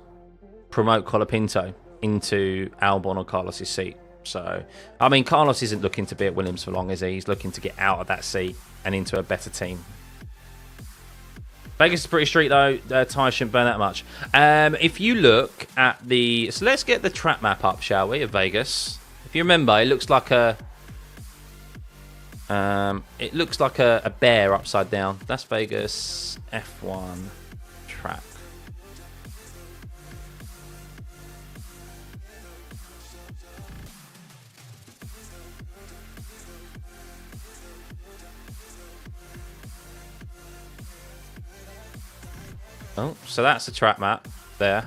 promote Colapinto into Albon or Carlos's seat. So, I mean, Carlos isn't looking to be at Williams for long, is he? He's looking to get out of that seat and into a better team. Vegas is pretty straight, though. Tyres shouldn't burn that much. If you look at so let's get the track map up, shall we, of Vegas. If you remember, it looks like a bear upside down. That's Vegas F1 track. Oh, so that's the track map there.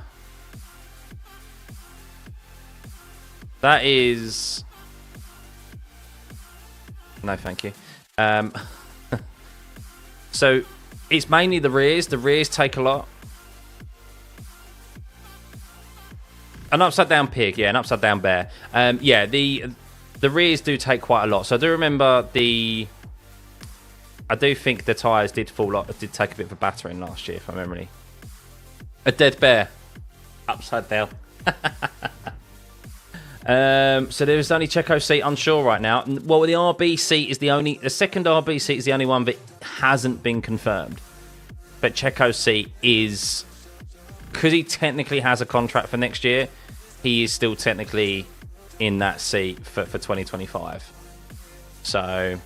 That is... No, thank you. So it's mainly the rears. The rears take a lot. An upside down pig, yeah, an upside down bear. Yeah, the rears do take quite a lot. So I do remember I do think the tyres did fall off. Did take a bit of a battering last year, if I remember. A dead bear, upside down. So there is only Checo's seat unsure right now. Well, the RB seat is the second RB seat is the only one that hasn't been confirmed. But Checo's seat is, because he technically has a contract for next year, he is still technically in that seat for 2025. So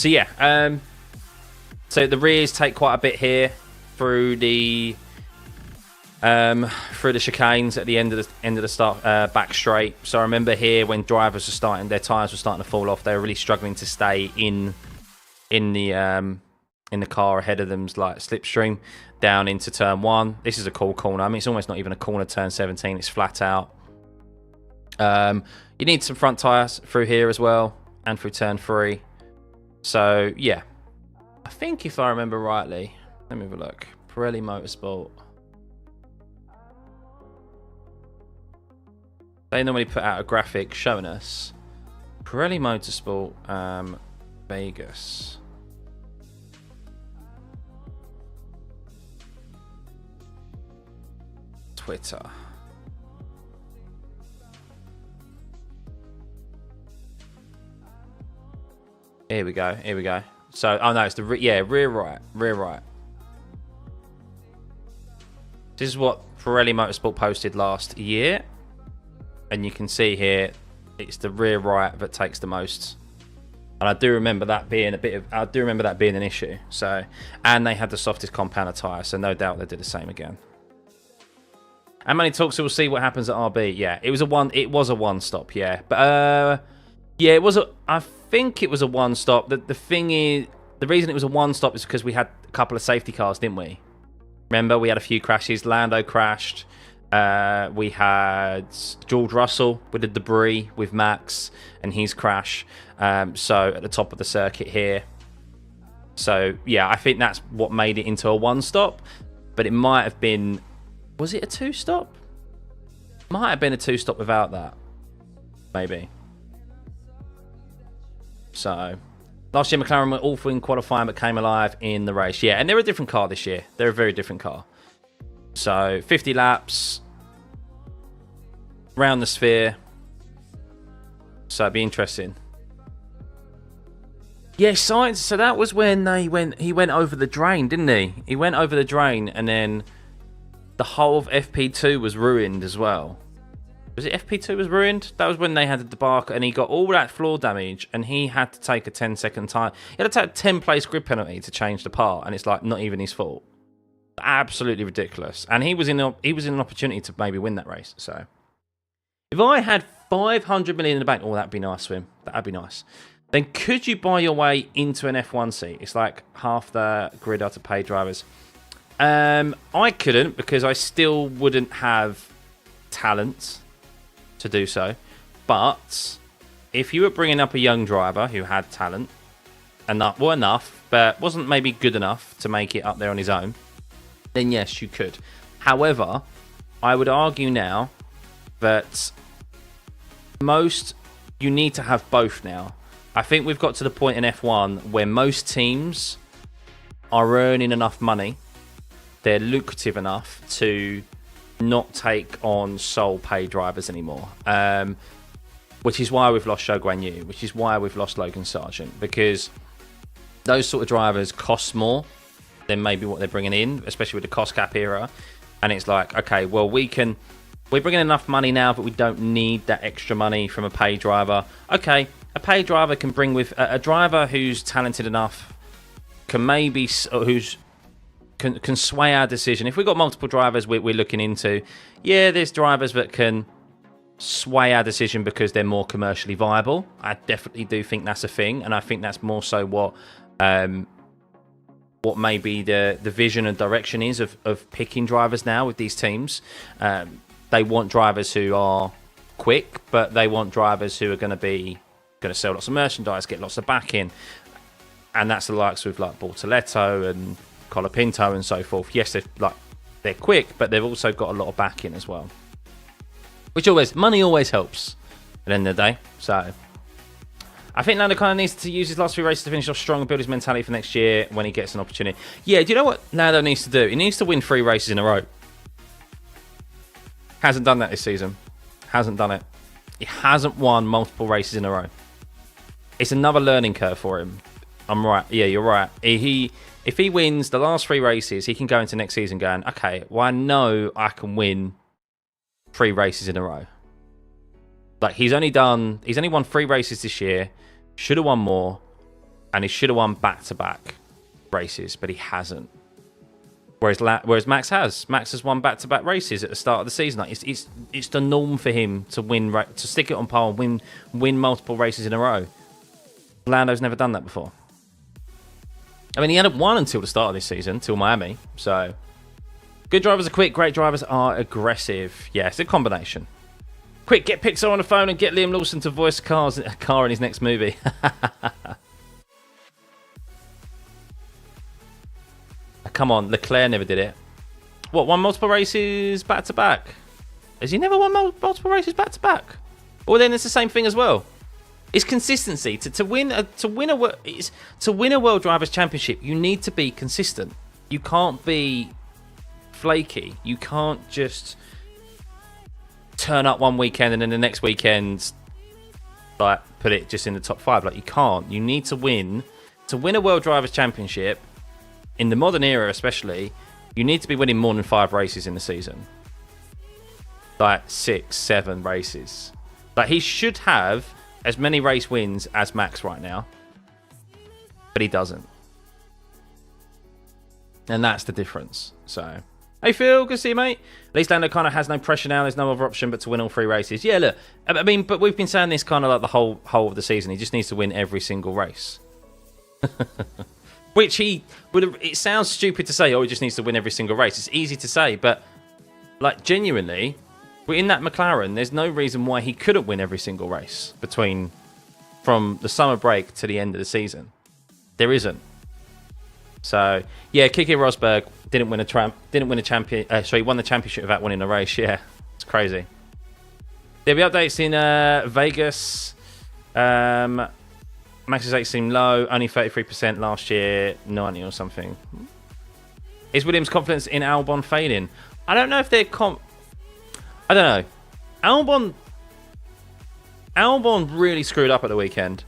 yeah. So the rears take quite a bit here through the chicanes at the end of the start back straight. So I remember here when drivers were starting, their tyres were starting to fall off. They were really struggling to stay in the car ahead of them's like slipstream down into turn 1. This is a cool corner. I mean, it's almost not even a corner. Turn 17. It's flat out. You need some front tyres through here as well and through turn 3. So, yeah. I think if I remember rightly, let me have a look. Pirelli Motorsport. They normally put out a graphic showing us Pirelli Motorsport Vegas. Twitter. Here we go. Here we go. So, oh no, it's the rear right, rear right. This is what Pirelli Motorsport posted last year, and you can see here it's the rear right that takes the most. And I do remember that being an issue. So, and they had the softest compounder tyre, so no doubt they did the same again. And Money Talks, so we'll see what happens at RB. Yeah, it was a one stop. Yeah, but yeah, I think it was a one stop. The thing is, the reason it was a one stop is because we had a couple of safety cars, didn't we? Remember, we had a few crashes. Lando crashed. We had George Russell with the debris with Max and his crash. So at the top of the circuit here. So yeah, I think that's what made it into a one stop. But it might have been. Was it a two stop? Might have been a two stop without that. Maybe. So, last year McLaren were awful in qualifying but came alive in the race. Yeah, and they're a different car this year. They're a very different car. So, 50 laps. Round the sphere. So, it'd be interesting. Yeah, science. So, that was when he went over the drain, didn't he? He went over the drain and then the whole of FP2 was ruined as well. Was it FP2 was ruined? That was when they had the debacle and he got all that floor damage and he had to take a 10-second time. He had to take a 10-place grid penalty to change the part, and it's like not even his fault. Absolutely ridiculous. And he was in an opportunity to maybe win that race. So if I had 500 million in the bank, oh, that'd be nice, Swim. That'd be nice. Then could you buy your way into an F1 seat? It's like half the grid are to pay drivers. I couldn't because I still wouldn't have talent to do so. But if you were bringing up a young driver who had talent, enough, but wasn't maybe good enough to make it up there on his own, then yes, you could. However, I would argue now that you need to have both now. I think we've got to the point in F1 where most teams are earning enough money. They're lucrative enough to not take on sole pay drivers anymore. Which is why we've lost Zhou Guanyu, which is why we've lost Logan Sargent, because those sort of drivers cost more than maybe what they're bringing in, especially with the cost cap era. And it's like, okay, well, we're bringing enough money now, but we don't need that extra money from a pay driver. Okay, a pay driver can bring with a driver who's talented enough, can sway our decision. If we've got multiple drivers we're looking into, yeah, there's drivers that can sway our decision because they're more commercially viable. I definitely do think that's a thing, and I think that's more so what maybe the vision and direction is of picking drivers now with these teams. They want drivers who are quick, but they want drivers who are going to sell lots of merchandise, get lots of backing, and that's the likes with like Bortoletto and Colapinto and so forth. Yes, they're quick, but they've also got a lot of backing as well. Money always helps at the end of the day. So I think Lando kind of needs to use his last 3 races to finish off strong and build his mentality for next year when he gets an opportunity. Yeah, do you know what Lando needs to do? He needs to win 3 races in a row. Hasn't done that this season. Hasn't done it. He hasn't won multiple races in a row. It's another learning curve for him. I'm right. Yeah, you're right. If he wins the last 3 races, he can go into next season going, okay, well, I know I can win 3 races in a row. Like, he's only won 3 races this year, should have won more, and he should have won back-to-back races, but he hasn't. Whereas Max has. Max has won back-to-back races at the start of the season. Like, it's the norm for him to stick it on pole and win multiple races in a row. Lando's never done that before. I mean, he hadn't won until the start of this season, till Miami. So, good drivers are quick, great drivers are aggressive. Yeah, it's a combination. Quick, get Pixar on the phone and get Liam Lawson to voice a car in his next movie. come on, Leclerc never did it. What, won multiple races back to back? Has he never won multiple races back to back? Well, then it's the same thing as well. It's consistency. To win a World Drivers' Championship, you need to be consistent. You can't be flaky. You can't just turn up one weekend and then the next weekend like put it just in the top 5. Like, you can't. You need to win. To win a World Drivers' Championship, in the modern era especially, you need to be winning more than 5 races in the season. Like 6, 7 races. Like, he should have as many race wins as Max right now, but he doesn't. And that's the difference. So, hey Phil, good to see you, mate. At least Lando kind of has no pressure now. There's no other option but to win all 3 races. Yeah, look, I mean, but we've been saying this kind of like the whole of the season. He just needs to win every single race. Which he would. It sounds stupid to say, oh, he just needs to win every single race. It's easy to say, but like genuinely, we're in that McLaren. There's no reason why he couldn't win every single race from the summer break to the end of the season. There isn't. So yeah, Keke Rosberg didn't win a champion. He won the championship without winning a race. Yeah, it's crazy. There'll be updates in Vegas. Max's 8 seemed low, only 33% last year, 90 or something. Is Williams' confidence in Albon fading? I don't know if they're I don't know. Albon really screwed up at the weekend.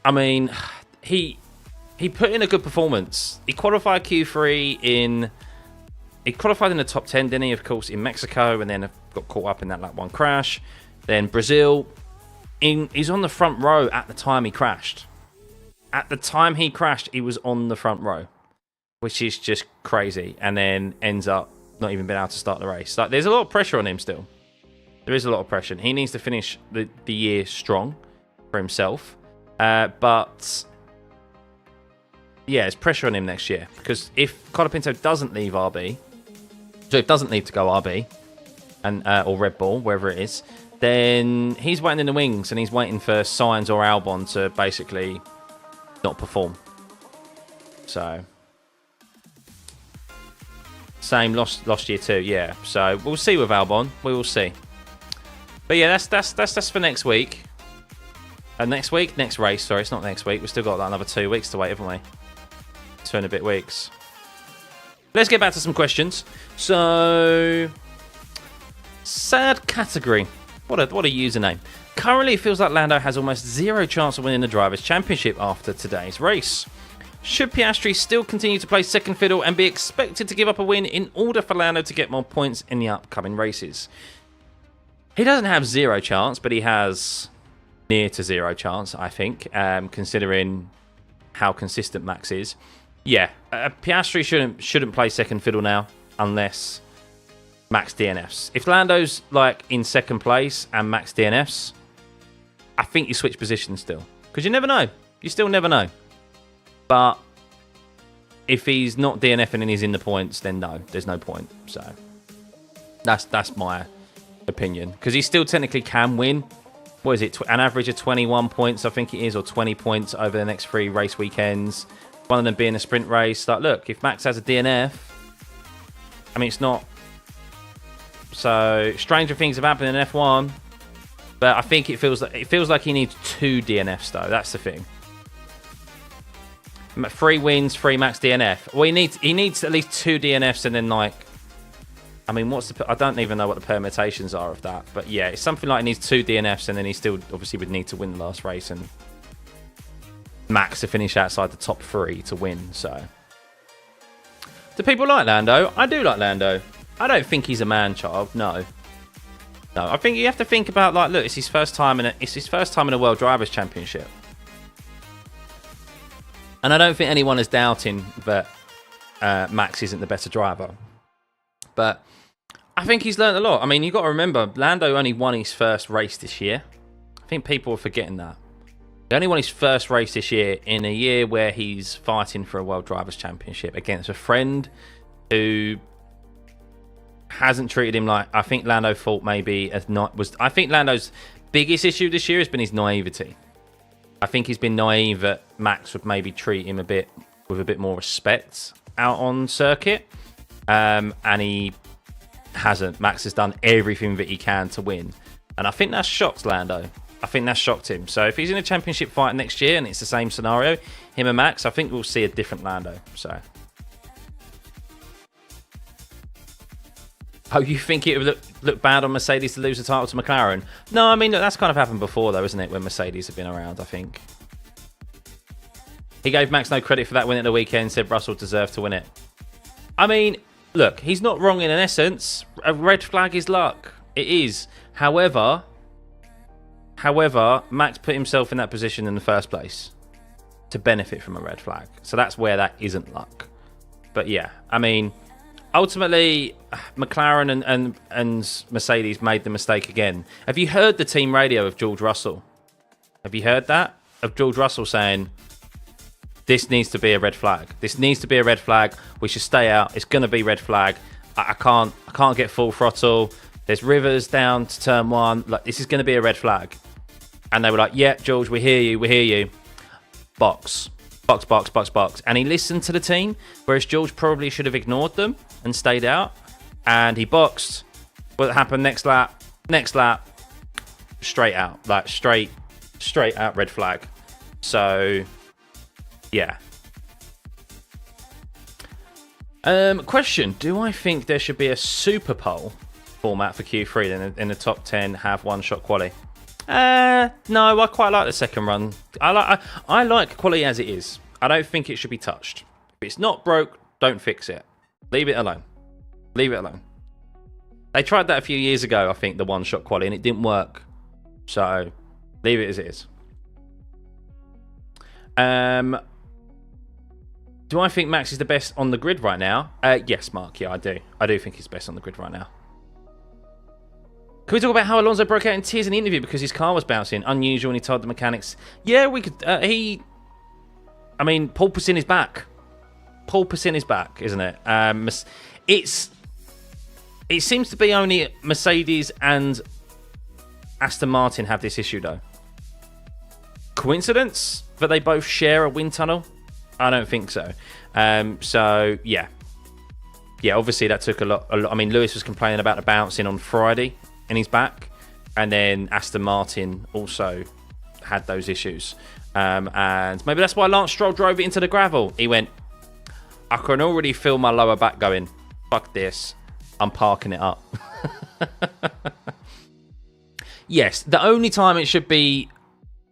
I mean, he put in a good performance. He qualified Q3 he qualified in the top 10, didn't he? Of course, in Mexico, and then got caught up in that lap 1 crash. Then Brazil. He's on the front row at the time he crashed. At the time he crashed, he was on the front row, which is just crazy. And then ends up not even being able to start the race. Like, there's a lot of pressure on him still. There is a lot of pressure. He needs to finish the year strong for himself. But yeah, there's pressure on him next year, because if Colapinto doesn't leave RB, so if doesn't leave to go RB and or Red Bull, wherever it is, then he's waiting in the wings and he's waiting for Sainz or Albon to basically not perform. So same lost year 2, yeah. So we'll see with Albon. We will see. But yeah, that's for next week. Next race. Sorry, it's not next week. We've still got like another 2 weeks to wait, haven't we? 2 and a bit weeks. Let's get back to some questions. So, sad category. What a username. Currently, it feels like Lando has almost 0 chance of winning the Drivers' Championship after today's race. Should Piastri still continue to play second fiddle and be expected to give up a win in order for Lando to get more points in the upcoming races? He doesn't have 0 chance, but he has near to 0 chance, I think, considering how consistent Max is. Yeah, Piastri shouldn't play second fiddle now unless Max DNFs. If Lando's like in second place and Max DNFs, I think you switch positions still, because you never know. You still never know. But if he's not DNFing and he's in the points, then no, there's no point. So that's my opinion, because he still technically can win. What is it? An average of 21 points, I think it is, or 20 points over the next 3 race weekends. One of them being a sprint race. Like, look, if Max has a DNF, I mean, it's not. So stranger things have happened in F1, but I think it feels like he needs 2 DNFs though. That's the thing. 3 wins, 3 Max DNF. Well, he needs at least 2 DNFs, and then like, I mean, I don't even know what the permutations are of that, but yeah, it's something like he needs 2 DNFs, and then he still obviously would need to win the last race, and Max to finish outside the top 3 to win. So, do people like Lando? I do like Lando. I don't think he's a man-child. No. I think you have to think about, like, look, it's his first time in a World Drivers' Championship, and I don't think anyone is doubting that Max isn't the better driver. But I think he's learned a lot. I mean, you've got to remember, Lando only won his first race this year. I think people are forgetting that. He only won his first race this year in a year where he's fighting for a World Drivers' Championship against a friend who hasn't treated him like, I think Lando thought maybe I think Lando's biggest issue this year has been his naivety. I think he's been naive that Max would maybe treat him with a bit more respect out on circuit, and he hasn't. Max has done everything that he can to win, and I think that's shocked Lando. I think that's shocked him. So if he's in a championship fight next year and it's the same scenario, him and Max, I think we'll see a different Lando. So, oh, you think it would look bad on Mercedes to lose the title to McLaren? No, I mean, look, that's kind of happened before, though, isn't it, when Mercedes have been around, I think. He gave Max no credit for that win at the weekend, said Russell deserved to win it. I mean, look, he's not wrong in an essence. A red flag is luck. It is. However, Max put himself in that position in the first place to benefit from a red flag. So that's where that isn't luck. But yeah, I mean, ultimately, McLaren and Mercedes made the mistake again. Have you heard the team radio of George Russell? Have you heard that? Of George Russell saying, this needs to be a red flag. This needs to be a red flag. We should stay out. It's going to be red flag. I can't get full throttle. There's rivers down to turn 1. Like, this is going to be a red flag. And they were like, yeah, George, we hear you. We hear you. Box. Box, box, box, box. And he listened to the team, whereas George probably should have ignored them and stayed out. And he boxed. What happened next lap? Next lap, straight out. Like, straight out red flag. So, yeah. Question. Do I think there should be a super pole format for Q3 in the top 10 have one-shot quali? No, I quite like the second run. I like quality as it is. I don't think it should be touched. If it's not broke, don't fix it. Leave it alone. Leave it alone. They tried that a few years ago, I think, the one-shot quality, and it didn't work. So, leave it as it is. Do I think Max is the best on the grid right now? Yes, Mark. Yeah, I do. I do think he's best on the grid right now. Can we talk about how Alonso broke out in tears in the interview because his car was bouncing? Unusual, and he told the mechanics. Yeah, we could. I mean, pole position is back. Pole position is back, isn't it? It seems to be only Mercedes and Aston Martin have this issue, though. Coincidence that they both share a wind tunnel? I don't think so. So yeah, obviously that took a lot. I mean, Lewis was complaining about the bouncing on Friday in his back, and then Aston Martin also had those issues. And maybe that's why Lance Stroll drove it into the gravel. He went, I can already feel my lower back going, fuck this, I'm parking it up. Yes, the only time it should be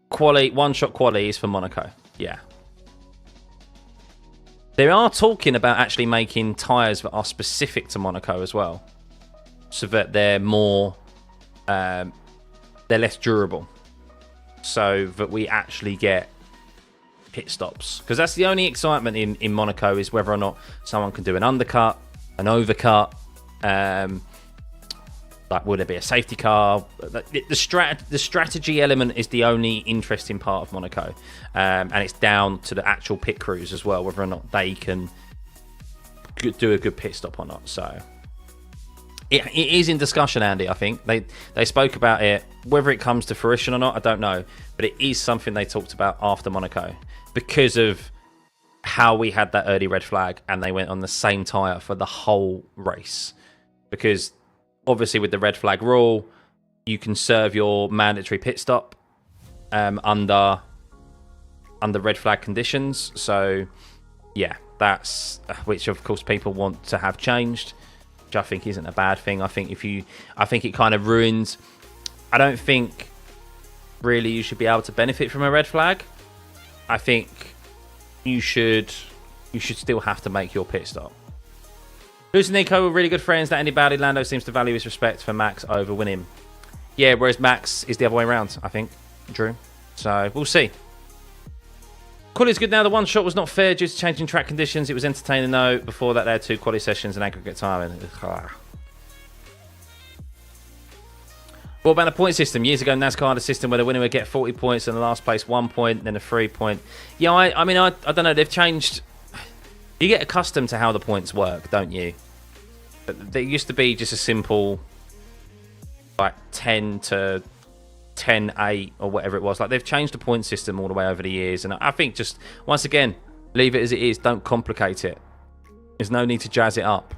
one-shot quali is for Monaco. Yeah. They are talking about actually making tyres that are specific to Monaco as well, so that they're more, they're less durable, so that we actually get pit stops. Because that's the only excitement in Monaco, is whether or not someone can do an undercut, an overcut. Like, would there be a safety car? The strategy element is the only interesting part of Monaco, and it's down to the actual pit crews as well, whether or not they can do a good pit stop or not. So it is in discussion, Andy. I think they spoke about it. Whether it comes to fruition or not, I don't know, but it is something they talked about after Monaco because of how we had that early red flag and they went on the same tyre for the whole race. Because obviously, with the red flag rule, you can serve your mandatory pit stop under red flag conditions. So, yeah, that's which of course people want to have changed, which I think isn't a bad thing. I think it kind of ruins. I don't think really you should be able to benefit from a red flag. I think you should still have to make your pit stop. Lewis and Nico were really good friends. That ended badly. Lando seems to value his respect for Max over winning. Yeah, whereas Max is the other way around, I think, Drew. So, we'll see. Quality's good now. The one shot was not fair due to changing track conditions. It was entertaining, though. Before that, they had 2 quality sessions and aggregate time. What about the point system? Years ago, NASCAR had a system where the winner would get 40 points and the last place 1 point, then a 3 point. Yeah, I mean, I don't know. They've changed. You get accustomed to how the points work, don't you? There used to be just a simple, like 10 to 10-8 or whatever it was. Like, they've changed the point system all the way over the years, and I think just once again, leave it as it is. Don't complicate it. There's no need to jazz it up.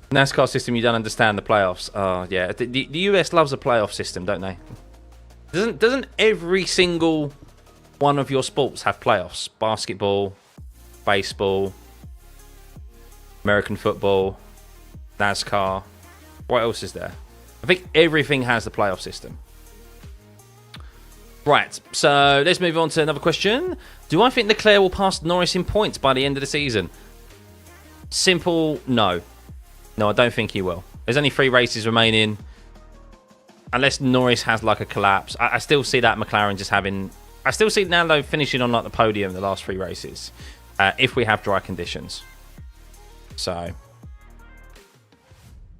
NASCAR system, you don't understand the playoffs. Oh, yeah. The US loves a playoff system, don't they? Doesn't every single one of your sports have playoffs? Basketball, baseball, American football, NASCAR. What else is there? I think everything has the playoff system. Right, so let's move on to another question. Do I think Leclerc will pass Norris in points by the end of the season? Simple, no. No, I don't think he will. There's only 3 races remaining. Unless Norris has like a collapse. I still see that McLaren just having... I still see Nando finishing on like the podium the last 3 races. If we have dry conditions. So...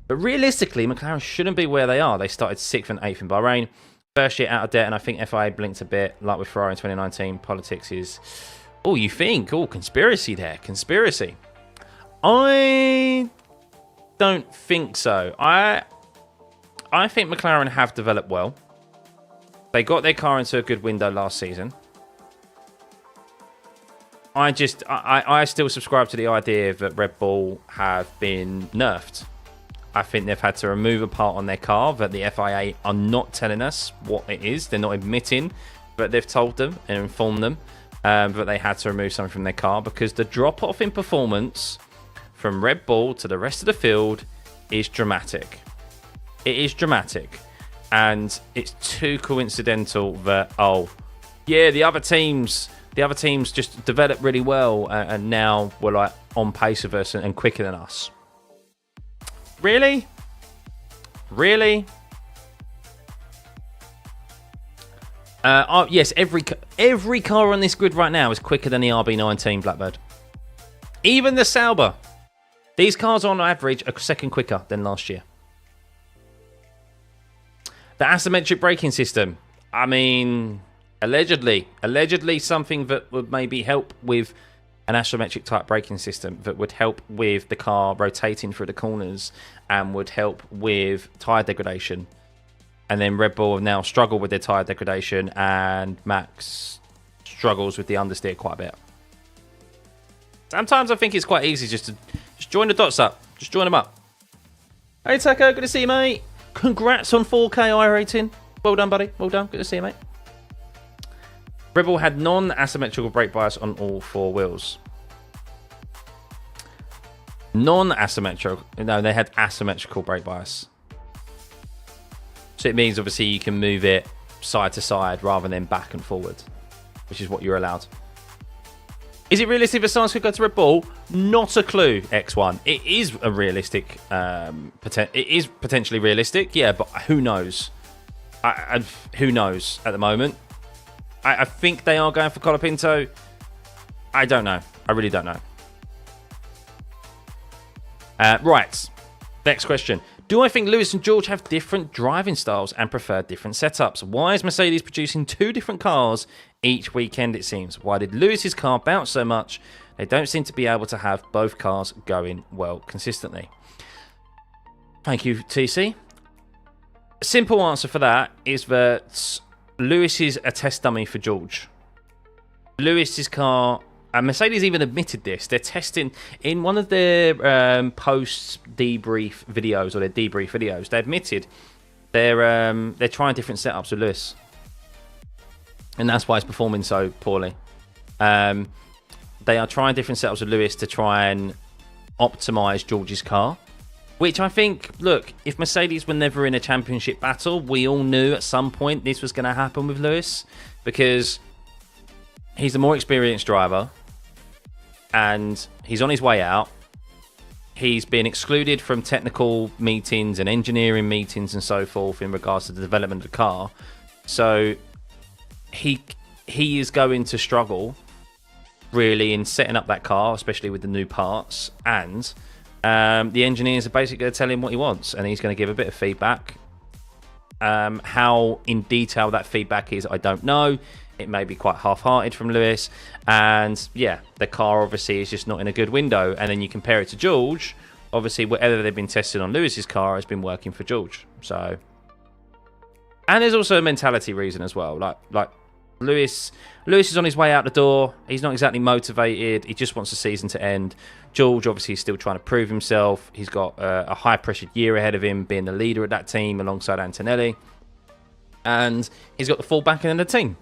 But realistically, McLaren shouldn't be where they are. They started 6th and 8th in Bahrain. First year out of debt, and I think FIA blinked a bit, like with Ferrari in 2019. Politics is... Oh, you think? Oh, conspiracy there. Conspiracy. I don't think so. I think McLaren have developed well. They got their car into a good window last season. I still subscribe to the idea that Red Bull have been nerfed. I think they've had to remove a part on their car that the FIA are not telling us what it is. They're not admitting, but they've told them and informed them that they had to remove something from their car because the drop-off in performance from Red Bull to the rest of the field is dramatic. It is dramatic. And it's too coincidental that, oh, yeah, the other teams just developed really well and now we're like on pace with us and quicker than us. Really? Really? Yes, every car on this grid right now is quicker than the RB19 Blackbird. Even the Sauber. These cars on average are a second quicker than last year. The asymmetric braking system. I mean, allegedly something that would maybe help with an asymmetric type braking system that would help with the car rotating through the corners and would help with tyre degradation. And then Red Bull have now struggled with their tyre degradation and Max struggles with the understeer quite a bit. Sometimes I think it's quite easy just to join the dots up. Just join them up. Hey Taco, good to see you, mate. Congrats on 4K iRating. Well done, buddy. Well done. Good to see you, mate. Red Bull had non-asymmetrical brake bias on all 4 wheels. Non-asymmetrical. No, they had asymmetrical brake bias. So it means, obviously, you can move it side to side rather than back and forward, which is what you're allowed. Is it realistic for Sainz could go to Red Bull? Not a clue, X1. It is a realistic... it is potentially realistic, yeah, but who knows? Who knows at the moment? I think they are going for Colapinto. I don't know. I really don't know. Right. Next question. Do I think Lewis and George have different driving styles and prefer different setups? Why is Mercedes producing 2 different cars each weekend, it seems? Why did Lewis's car bounce so much? They don't seem to be able to have both cars going well consistently. Thank you, TC. A simple answer for that is that Lewis is a test dummy for George. Lewis's car, and Mercedes even admitted this, they're testing in one of their post-debrief videos, or their debrief videos, they admitted they're trying different setups with Lewis. And that's why it's performing so poorly. They are trying different setups with Lewis to try and optimise George's car. Which I think, look, if Mercedes were never in a championship battle, we all knew at some point this was going to happen with Lewis. Because he's the more experienced driver. And he's on his way out. He's been excluded from technical meetings and engineering meetings and so forth in regards to the development of the car. So he is going to struggle really in setting up that car, especially with the new parts. And the engineers are basically going to tell him what he wants, and he's going to give a bit of feedback. How in detail that feedback is, I don't know. It may be quite half-hearted from Lewis. And yeah, the car obviously is just not in a good window. And then you compare it to George. Obviously, whatever they've been testing on Lewis's car has been working for George. So, and there's also a mentality reason as well. Like Lewis is on his way out the door. He's not exactly motivated. He just wants the season to end. George obviously is still trying to prove himself. He's got a high-pressured year ahead of him, being the leader of that team alongside Antonelli. And he's got the full backing of the team.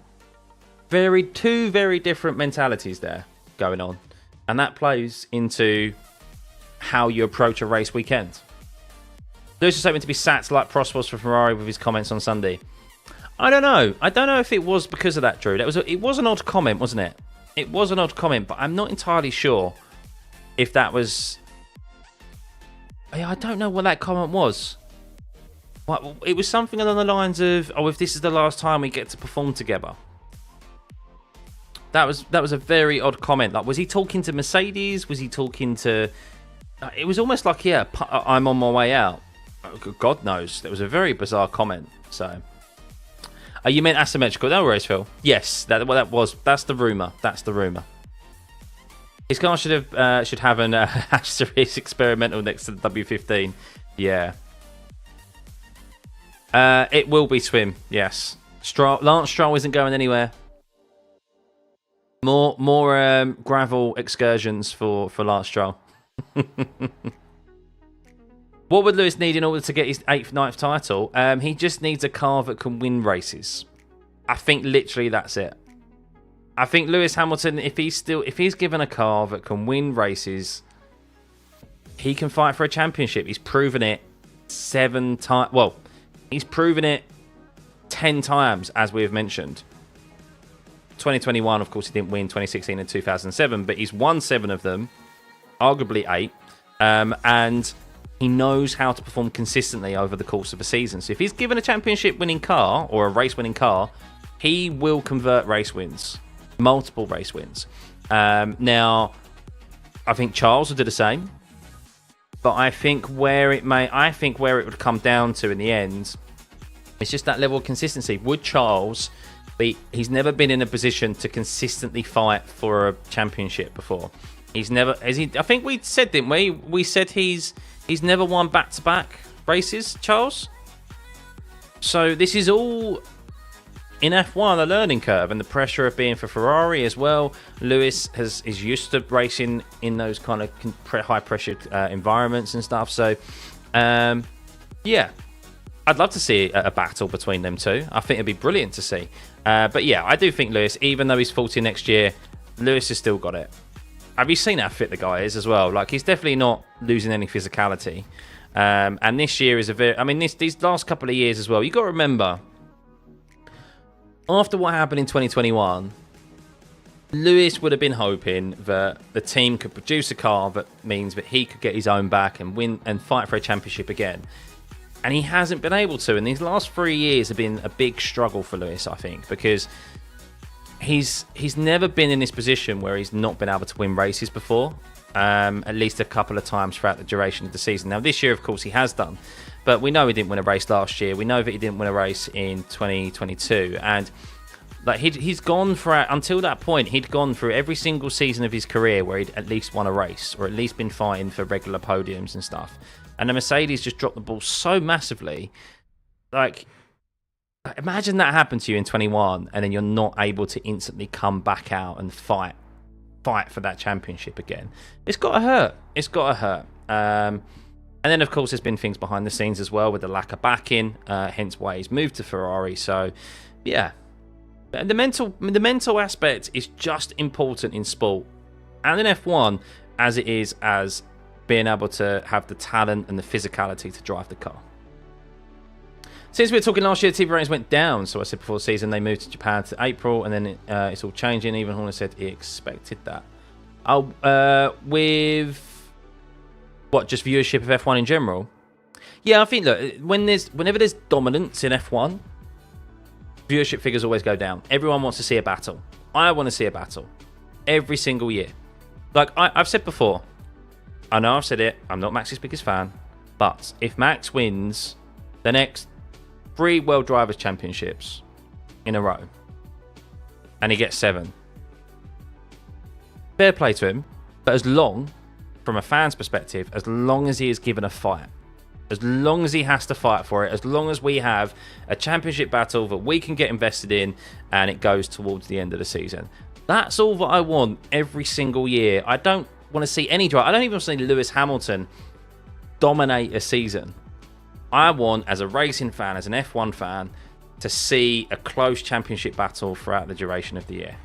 Two very different mentalities there going on. And that plays into how you approach a race weekend. Lewis is hoping to be sacked like Prost was for Ferrari with his comments on Sunday. I don't know. I don't know if it was because of that, Drew. It was an odd comment, wasn't it? It was an odd comment, but I'm not entirely sure if that was... I don't know what that comment was. It was something along the lines of, if this is the last time we get to perform together. That was a very odd comment. Like, was he talking to Mercedes? Was he talking to... It was almost like, I'm on my way out. God knows. It was a very bizarre comment, so... you meant asymmetrical? No worries, Phil. Yes, that's the rumor. That's the rumor. His car should have an asterisk experimental next to the W15. Yeah. It will be swim. Yes. Lance Stroll isn't going anywhere. More gravel excursions for Lance Stroll. What would Lewis need in order to get his 8th, 9th title? He just needs a car that can win races. I think literally that's it. I think Lewis Hamilton, if he's given a car that can win races, he can fight for a championship. He's proven it 7 times. Well, he's proven it 10 times, as we have mentioned. 2021, of course, he didn't win. 2016 and 2007, but he's won 7 of them, arguably 8, and he knows how to perform consistently over the course of a season. So if he's given a championship-winning car or a race-winning car, he will convert race wins, multiple race wins. Now, I think Charles will do the same, but I think where it would come down to in the end, it's just that level of consistency. Would Charles be? He's never been in a position to consistently fight for a championship before. He's never. I think we said, didn't we? We said he's never won back-to-back races, Charles. So this is all in F1, a learning curve, and the pressure of being for Ferrari as well. Lewis is used to racing in those kind of high-pressured environments and stuff. So, yeah, I'd love to see a battle between them two. I think it'd be brilliant to see. But yeah, I do think Lewis, even though he's 40 next year, Lewis has still got it. Have you seen how fit the guy is as well? Like, he's definitely not losing any physicality. And this year is these last couple of years as well. You got to remember, after what happened in 2021, Lewis would have been hoping that the team could produce a car that means that he could get his own back and win and fight for a championship again. And he hasn't been able to. And these last 3 years have been a big struggle for Lewis, I think, because he's never been in this position where he's not been able to win races before, at least a couple of times throughout the duration of the season. Now, this year, of course, he has done, but we know he didn't win a race last year. We know that he didn't win a race in 2022, and like he's gone for, until that point, he'd gone through every single season of his career where he'd at least won a race or at least been fighting for regular podiums and stuff. And the Mercedes just dropped the ball so massively. Like, imagine that happened to you in 21 and then you're not able to instantly come back out and fight for that championship again. It's got to hurt. It's got to hurt. And then, of course, there's been things behind the scenes as well with the lack of backing, hence why he's moved to Ferrari. So, yeah. And the mental aspect is just important in sport and in F1 as it is as being able to have the talent and the physicality to drive the car. Since we were talking last year, TV ratings went down. So I said before the season they moved to Japan to April, and then it's all changing. Even Horner said he expected that. With what, just viewership of F1 in general? Yeah, I think that whenever there's dominance in F1, viewership figures always go down. Everyone wants to see a battle. I want to see a battle every single year. Like I've said before, I know I've said it, I'm not Max's biggest fan, but if Max wins the next 3 World Drivers' Championships in a row and he gets 7, fair play to him, but as long, from a fan's perspective, as long as he is given a fight, As long as he has to fight for it, as long as we have a championship battle that we can get invested in and it goes towards the end of the season. That's all that I want every single year. I don't want to see any drive. I don't even want to see Lewis Hamilton dominate a season. I want, as a racing fan, as an F1 fan, to see a close championship battle throughout the duration of the year.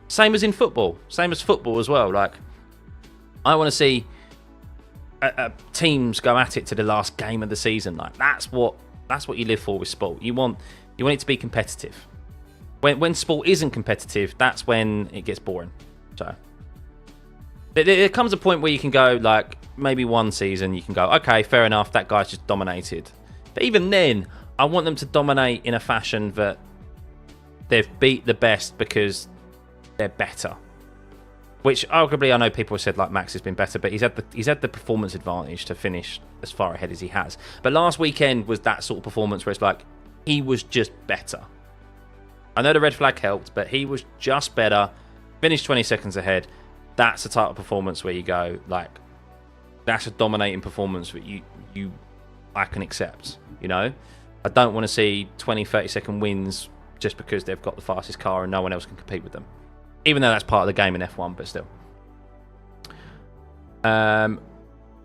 Same as in football. Same as football as well. Like, I want to see teams go at it to the last game of the season. Like, that's what you live for with sport. You want it to be competitive. When sport isn't competitive, that's when it gets boring. So there comes a point where you can go, like, maybe one season you can go, okay, fair enough, that guy's just dominated. But even then, I want them to dominate in a fashion that they've beat the best because they're better. Which arguably, I know people have said like Max has been better, but he's had the performance advantage to finish as far ahead as he has. But last weekend was that sort of performance where it's like he was just better. I know the red flag helped, but he was just better. Finished 20 seconds ahead. That's the type of performance where you go like, that's a dominating performance that I can accept. You know, I don't want to see 20, 30-second wins just because they've got the fastest car and no one else can compete with them. Even though that's part of the game in F1, but still.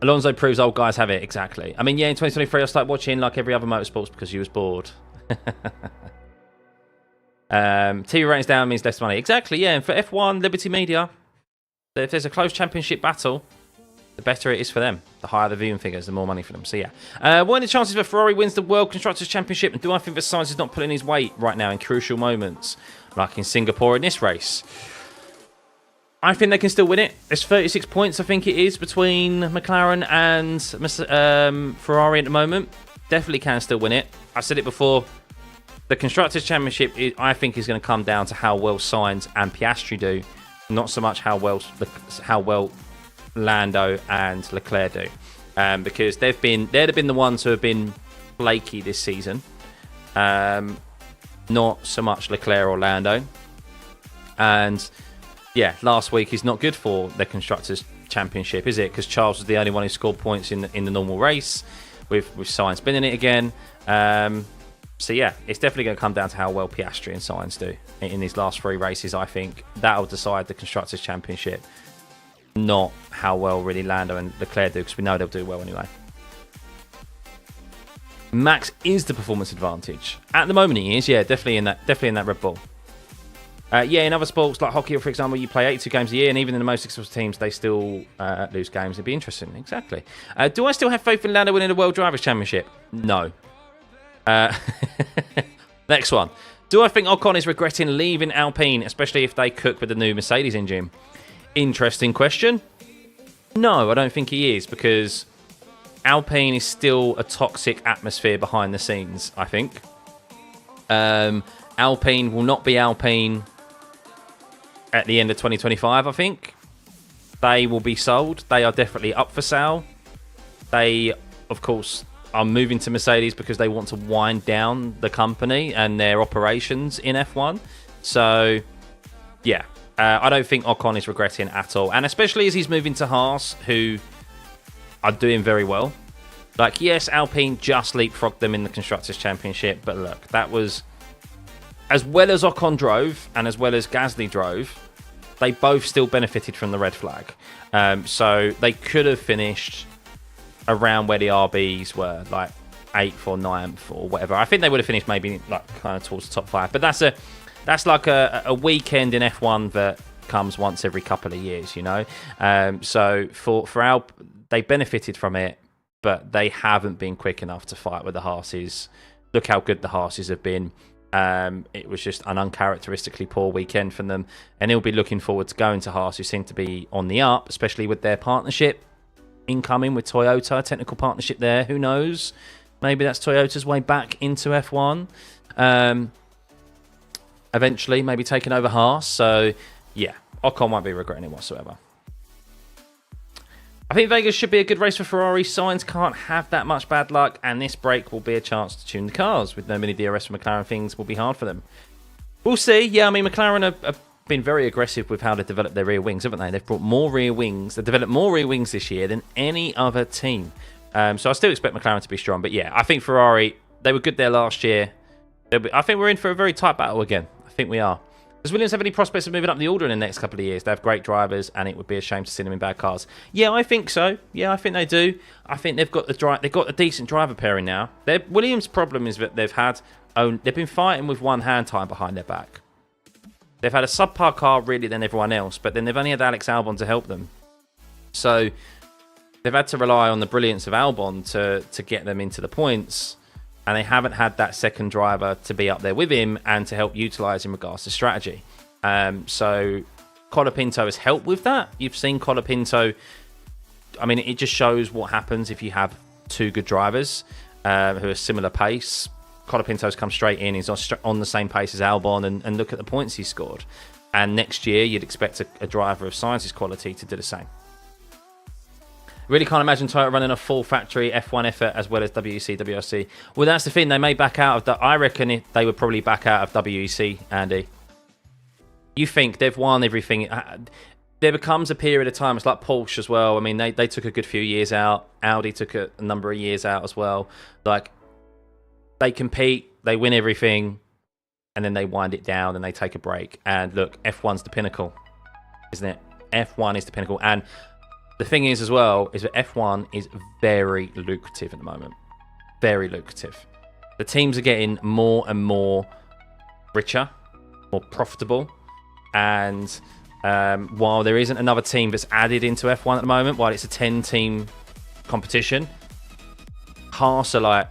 Alonso proves old guys have it. Exactly. I mean, yeah, in 2023, I started watching like every other motorsports because you was bored. TV ratings down means less money. Exactly, yeah. And for F1, Liberty Media, if there's a close championship battle, the better it is for them. The higher the viewing figures, the more money for them. So, yeah. What are the chances that Ferrari wins the World Constructors' Championship? And do I think that Sainz is not pulling his weight right now in crucial moments, like in Singapore in this race? I think they can still win it. There's 36 points, I think it is, between McLaren and Ferrari at the moment. Definitely can still win it. I said it before. The Constructors' Championship, I think, is going to come down to how well Sainz and Piastri do, not so much how well Lando and Leclerc do, because they'd have been the ones who have been flaky this season. Not so much Leclerc or Lando. And yeah, last week is not good for the Constructors' Championship, is it? Because Charles was the only one who scored points in the normal race, with Sainz spinning it again. So yeah, it's definitely going to come down to how well Piastri and Sainz do in these last three races. I think that'll decide the Constructors' Championship, not how well really Lando and Leclerc do, because we know they'll do well anyway. Max is the performance advantage at the moment. He is, yeah, definitely in that Red Bull. Yeah, in other sports like hockey, for example, you play 82 games a year, and even in the most successful teams, they still lose games. It'd be interesting. Exactly. Do I still have faith in Lando winning the World Drivers' Championship? No. Next one. Do I think Ocon is regretting leaving Alpine, especially if they cook with the new Mercedes engine? Interesting question. No, I don't think he is, because Alpine is still a toxic atmosphere behind the scenes, I think. Alpine will not be Alpine at the end of 2025, I think. They will be sold. They are definitely up for sale. They, of course, are moving to Mercedes because they want to wind down the company and their operations in F1. So, yeah, I don't think Ocon is regretting at all. And especially as he's moving to Haas, who are doing very well. Like, yes, Alpine just leapfrogged them in the Constructors' Championship, but look, that was, as well as Ocon drove and as well as Gasly drove, they both still benefited from the red flag. So they could have finished around where the RBs were, like 8th or 9th or whatever. I think they would have finished maybe like kind of towards the top 5. But that's like a weekend in F1 that comes once every couple of years, you know. So for Alp, they benefited from it, but they haven't been quick enough to fight with the Haases. Look how good the Haases have been. It was just an uncharacteristically poor weekend from them, and he'll be looking forward to going to Haas, who seem to be on the up, especially with their partnership incoming with Toyota, technical partnership there. Who knows? Maybe that's Toyota's way back into F1. Eventually, maybe taking over Haas. So, yeah, Ocon won't be regretting it whatsoever. I think Vegas should be a good race for Ferrari. Sainz can't have that much bad luck, and this break will be a chance to tune the cars. With no mini DRS for McLaren, things will be hard for them. We'll see. Yeah, I mean, McLaren have been very aggressive with how they develop their rear wings, haven't they? They've brought more rear wings. They've developed more rear wings this year than any other team. So I still expect McLaren to be strong. But yeah, I think Ferrari, they were good there last year. I think we're in for a very tight battle again. I think we are. Does Williams have any prospects of moving up the order in the next couple of years? They have great drivers, and it would be a shame to see them in bad cars. Yeah, I think so. Yeah, I think they do. I think they've got a decent driver pairing now. Williams' problem is that they've been fighting with one hand tied behind their back. They've had a subpar car really than everyone else, but then they've only had Alex Albon to help them. So they've had to rely on the brilliance of Albon to get them into the points. And they haven't had that second driver to be up there with him and to help utilise in regards to strategy. So Colapinto has helped with that. You've seen Colapinto. I mean, it just shows what happens if you have two good drivers who are similar pace. Colapinto's come straight in. He's on the same pace as Albon, and look at the points he scored. And next year, you'd expect a driver of Sainz's quality to do the same. Really can't imagine Toyota running a full factory F1 effort as well as WEC, WRC. Well, that's the thing. They may back out of that. I reckon they would probably back out of WEC, Andy. You think they've won everything. There becomes a period of time. It's like Porsche as well. I mean, they took a good few years out. Audi took a number of years out as well. Like, they compete, they win everything, and then they wind it down and they take a break. And look, F1's the pinnacle, isn't it? F1 is the pinnacle. And the thing is as well, is that F1 is very lucrative at the moment. Very lucrative. The teams are getting more and more richer, more profitable. And while there isn't another team that's added into F1 at the moment, while it's a 10-team competition, Haas are like,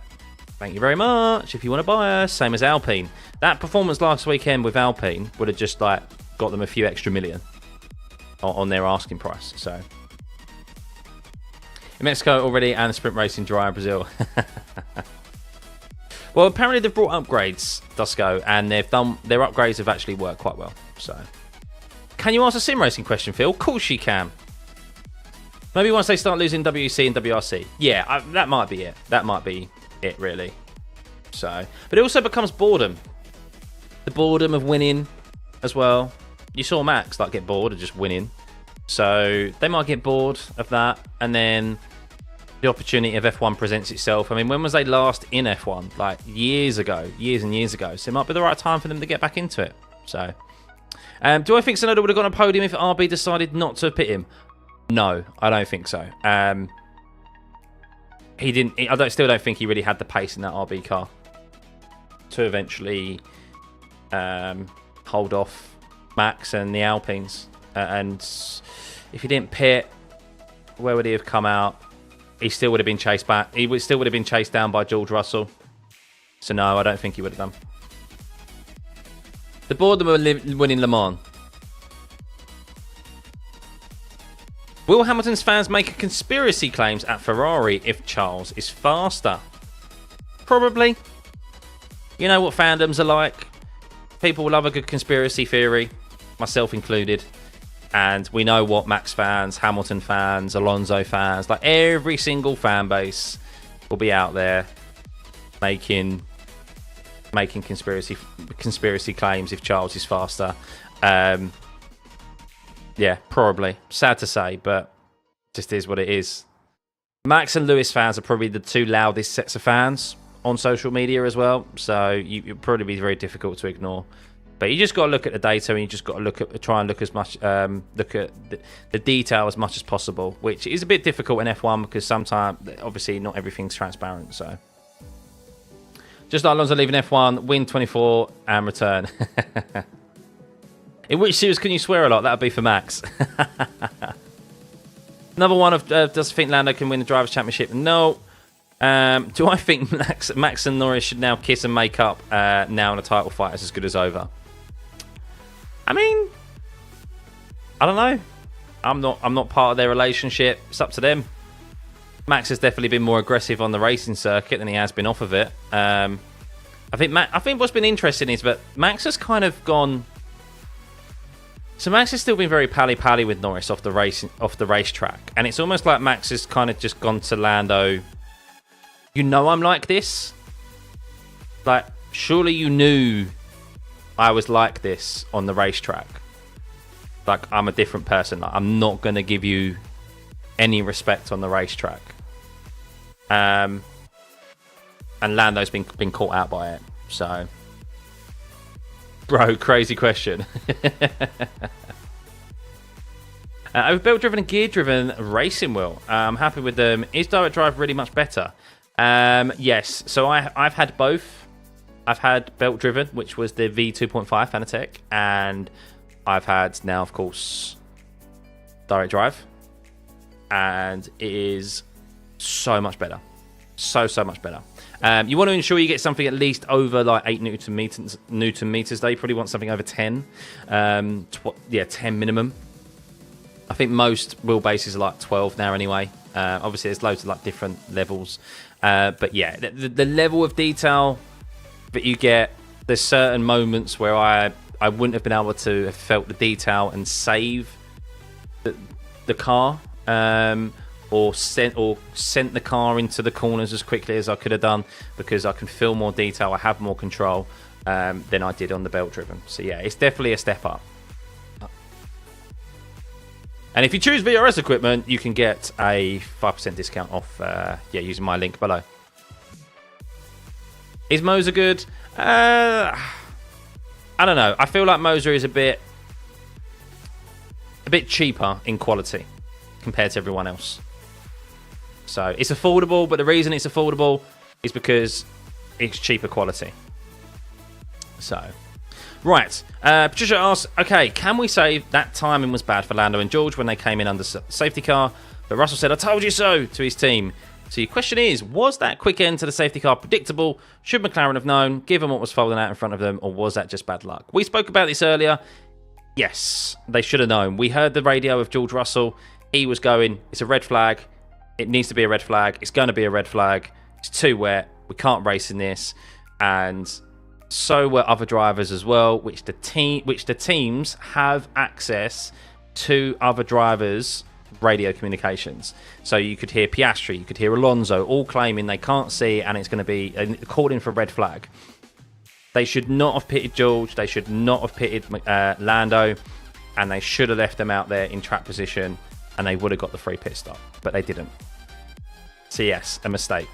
thank you very much if you want to buy us. Same as Alpine. That performance last weekend with Alpine would have just like got them a few extra million on their asking price. So in Mexico already, and sprint racing dry in Brazil. Well, apparently they've brought upgrades, Dusko, and their upgrades have actually worked quite well. So, can you ask a sim racing question, Phil? Of course you can. Maybe once they start losing WEC and WRC. Yeah, that might be it. That might be it, really. So, but it also becomes boredom. The boredom of winning as well. You saw Max like get bored of just winning. So they might get bored of that, and then the opportunity of F1 presents itself. I mean, when was they last in F1? Like years ago, years and years ago. So it might be the right time for them to get back into it. So, do I think Tsunoda would have gone on a podium if RB decided not to pit him? No, I don't think so. He didn't. I still don't think he really had the pace in that RB car to eventually hold off Max and the Alpines. And if he didn't pit, where would he have come out? He still would have been chased back. Still would have been chased down by George Russell. So no, I don't think he would have done. The boredom of winning Le Mans. Will Hamilton's fans make conspiracy claims at Ferrari if Charles is faster? Probably. You know what fandoms are like. People love a good conspiracy theory, myself included. And we know what Max fans, Hamilton fans, Alonso fans, like every single fan base will be out there making conspiracy claims if Charles is faster. Yeah, probably. Sad to say, but just is what it is. Max and Lewis fans are probably the two loudest sets of fans on social media as well, so it'd probably be very difficult to ignore. But you just got to look at the data, and you just got to try and look at the detail as much as possible, which is a bit difficult in F1 because sometimes, obviously, not everything's transparent. So, just like Alonso leaving F1, win 24 and return. In which series can you swear a lot? That would be for Max. Another one of does think Lando can win the Drivers' Championship? No. Do I think Max and Norris should now kiss and make up now in a title fight is as good as over? I mean, I don't know. I'm not part of their relationship. It's up to them. Max has definitely been more aggressive on the racing circuit than he has been off of it. I think what's been interesting is that Max has kind of gone. So Max has still been very pally-pally with Norris off the racetrack, and it's almost like Max has kind of just gone to Lando. You know I'm like this. Like, surely you knew I was like this on the racetrack. Like, I'm a different person. Like, I'm not going to give you any respect on the racetrack. And Lando's been caught out by it. So, bro, crazy question. I've belt driven and gear driven racing wheel. I'm happy with them. Is direct drive really much better? Yes. So I've had both. I've had belt driven, which was the V2.5 Fanatec, and I've had now, of course, direct drive, and it is so much better. So much better. You want to ensure you get something at least over like 8 Newton meters. Though you probably want something over 10. 10 minimum. I think most wheelbases are like 12 now anyway. Obviously, there's loads of like different levels. But yeah, the level of detail that you get, there's certain moments where I wouldn't have been able to have felt the detail and save the car, or sent the car into the corners as quickly as I could have done, because I can feel more detail, I have more control than I did on the belt driven. So yeah, it's definitely a step up. And if you choose VRS equipment, you can get a 5% discount off using my link below. Is Moser good? I don't know. I feel like Moser is a bit cheaper in quality compared to everyone else. So it's affordable, but the reason it's affordable is because it's cheaper quality. So, right. Patricia asks, okay, can we say that timing was bad for Lando and George when they came in under safety car? But Russell said, I told you so, to his team. So your question is, was that quick end to the safety car predictable? Should McLaren have known, given what was folding out in front of them, or was that just bad luck? We spoke about this earlier. Yes, they should have known. We heard the radio of George Russell. He was going, it's a red flag. It needs to be a red flag. It's going to be a red flag. It's too wet. We can't race in this. And so were other drivers as well, which the teams have access to other drivers' radio communications. So you could hear Piastri, you could hear Alonso, all claiming they can't see and it's going to be calling for a red flag. They should not have pitted George. They should not have pitted Lando, and they should have left them out there in track position, and they would have got the free pit stop, but they didn't. So yes, a mistake.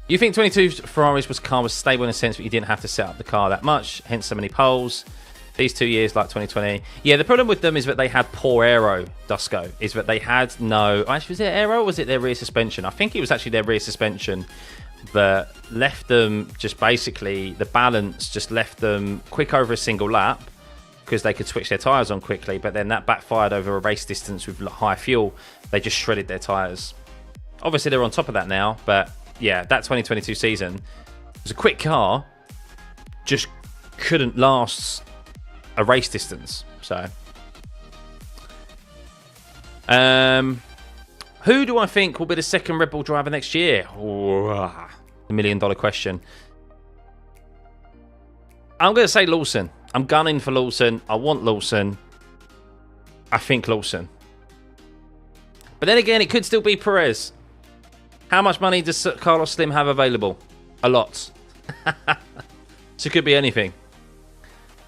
You think 22 Ferrari's car was stable in a sense, but you didn't have to set up the car that much, hence so many poles. These 2 years, like 2020. Yeah, the problem with them is that they had poor aero, Dusko. Is that they had no... Actually, was it aero or was it their rear suspension? I think it was actually their rear suspension that left them just basically... The balance just left them quick over a single lap because they could switch their tyres on quickly, but then that backfired over a race distance with high fuel. They just shredded their tyres. Obviously, they're on top of that now, but yeah, that 2022 season was a quick car, just couldn't last a race distance. So who do I think will be the second Red Bull driver next year? The $1 million question. I'm going to say Lawson. I'm gunning for Lawson. I want Lawson. I think Lawson. But then again, it could still be Perez. How much money does Carlos Slim have available? A lot. So it could be anything.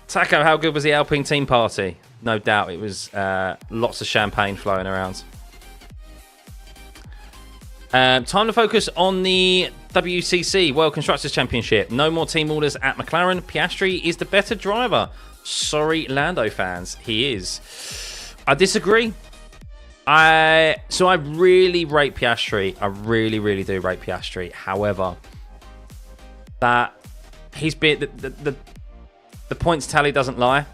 Taco, how good was the Alpine team party? No doubt it was lots of champagne flowing around. Time to focus on the WCC World Constructors Championship. No more team orders at McLaren. Piastri is the better driver. Sorry, Lando fans. He is. I disagree. I really rate Piastri. I really do rate Piastri. However, that he's been the points tally doesn't lie.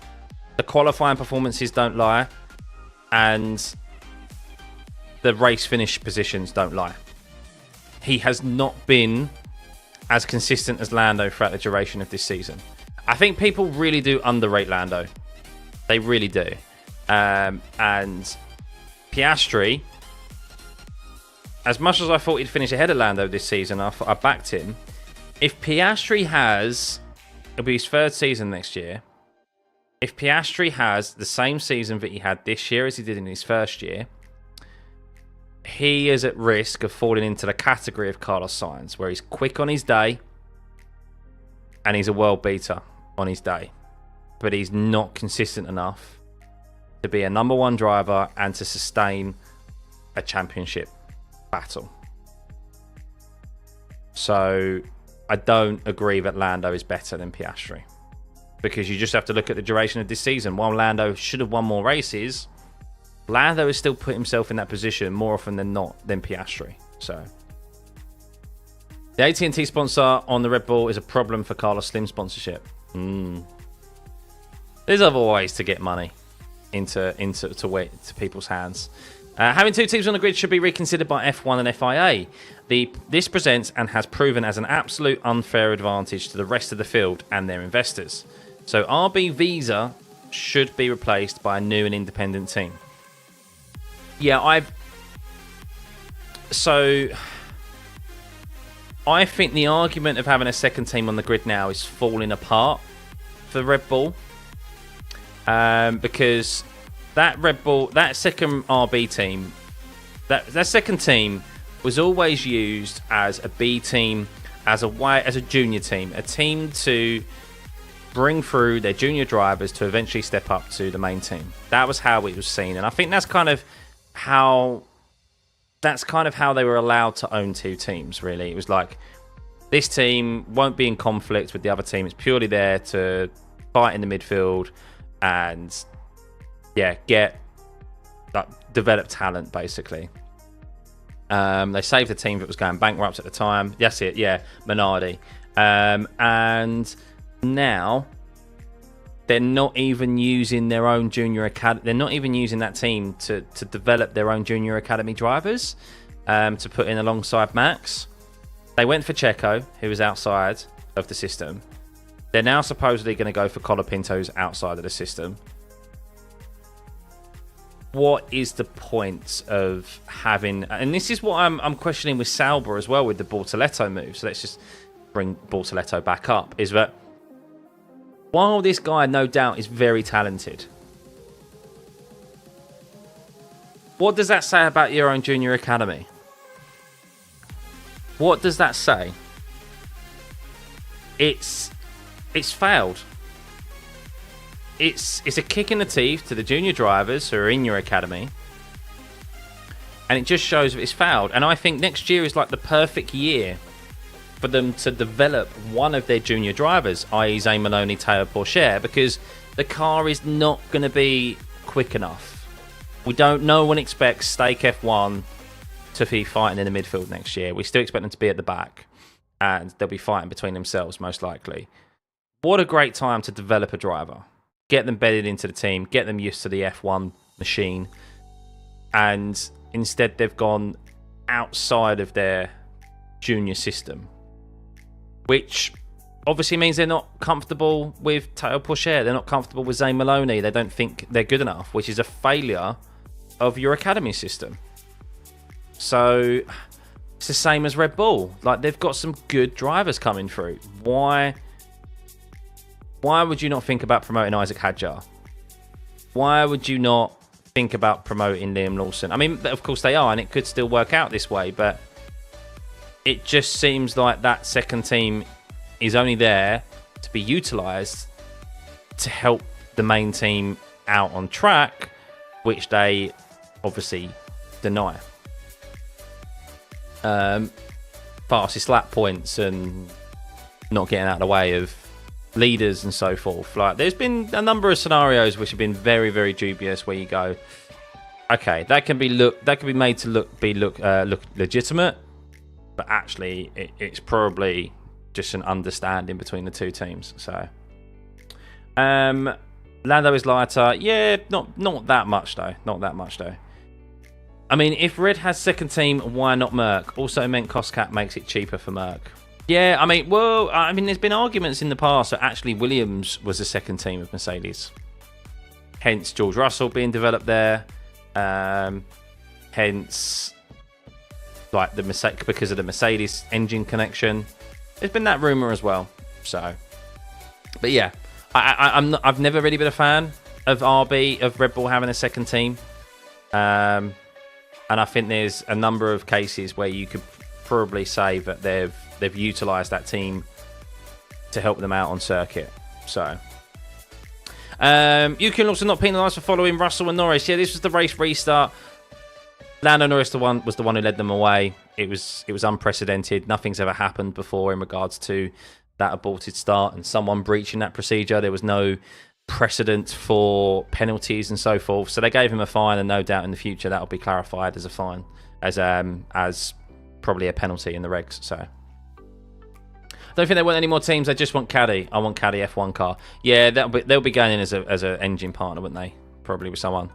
The qualifying performances don't lie. And the race finish positions don't lie. He has not been as consistent as Lando throughout the duration of this season. I think people really do underrate Lando. They really do. And Piastri, as much as I thought he'd finish ahead of Lando this season, I backed him. If Piastri has... It'll be his third season next year. If Piastri has the same season that he had this year as he did in his first year, he is at risk of falling into the category of Carlos Sainz, where he's quick on his day and he's a world beater on his day. But he's not consistent enough to be a number one driver and to sustain a championship battle. So I don't agree that Lando is better than Piastri, because you just have to look at the duration of this season. While Lando should have won more races, Lando has still put himself in that position more often than not than Piastri. So the AT&T sponsor on the Red Bull is a problem for Carlos Slim sponsorship. There's other ways to get money into people's hands. Having two teams on the grid should be reconsidered by F1 and FIA. This presents and has proven as an absolute unfair advantage to the rest of the field and their investors. So RB Visa should be replaced by a new and independent team. Yeah, I think the argument of having a second team on the grid now is falling apart for Red Bull, because that second RB team, that second team was always used as a B team, as a junior team, a team to bring through their junior drivers to eventually step up to the main team. That was how it was seen, and I think that's kind of how they were allowed to own two teams. Really, it was like, this team won't be in conflict with the other team. It's purely there to fight in the midfield and develop talent, basically. They saved the team that was going bankrupt at the time. That's it, yeah, Minardi. And now they're not even using their own junior academy. They're not even using that team to develop their own junior academy drivers to put in alongside Max. They went for Checo, who was outside of the system. They're now supposedly going to go for Colapinto, who's outside of the system. What is the point of having... And this is what I'm questioning with Sauber as well, with the Bortoleto move. So let's just bring Bortoleto back up. Is that while this guy, no doubt, is very talented, what does that say about your own junior academy? What does that say? It's failed. It's a kick in the teeth to the junior drivers who are in your academy, and it just shows that it's failed. And I think next year is like the perfect year for them to develop one of their junior drivers, i.e. Zane Maloney, Teo Pourchaire, because the car is not going to be quick enough. No one expects Stake F1 to be fighting in the midfield next year. We still expect them to be at the back, and they'll be fighting between themselves most likely. What a great time to develop a driver. Get them bedded into the team, get them used to the F1 machine, and instead they've gone outside of their junior system, which obviously means they're not comfortable with Teo Pourchaire, they're not comfortable with Zane Maloney, they don't think they're good enough, which is a failure of your academy system. So it's the same as Red Bull. Like, they've got some good drivers coming through. Why would you not think about promoting Isaac Hadjar? Why would you not think about promoting Liam Lawson? I mean, of course they are, and it could still work out this way, but it just seems like that second team is only there to be utilised to help the main team out on track, which they obviously deny. Fastest lap points and not getting out of the way of leaders and so forth. Like, there's been a number of scenarios which have been very, very dubious, where you go, okay, that can be made to look legitimate, but actually it's probably just an understanding between the two teams. So Lando is lighter, yeah, not that much though. I mean, if Red has second team, why not Merc? Also meant cost cap makes it cheaper for Merc. Yeah, I mean, there's been arguments in the past that actually Williams was the second team of Mercedes. Hence George Russell being developed there. Hence, like, because of the Mercedes engine connection. There's been that rumour as well. So, but yeah, I've never really been a fan of Red Bull having a second team. And I think there's a number of cases where you could probably say that they've utilised that team to help them out on circuit. So you can also not penalised for following Russell and Norris. Yeah, this was the race restart. Lando Norris was the one who led them away. It was unprecedented. Nothing's ever happened before in regards to that aborted start and someone breaching that procedure. There was no precedent for penalties and so forth. So they gave him a fine, and no doubt in the future that will be clarified as a fine, as probably a penalty in the regs. So I don't think they want any more teams. They just want Caddy. I want Caddy F1 car. Yeah, they'll be going in as an engine partner, wouldn't they? Probably with someone.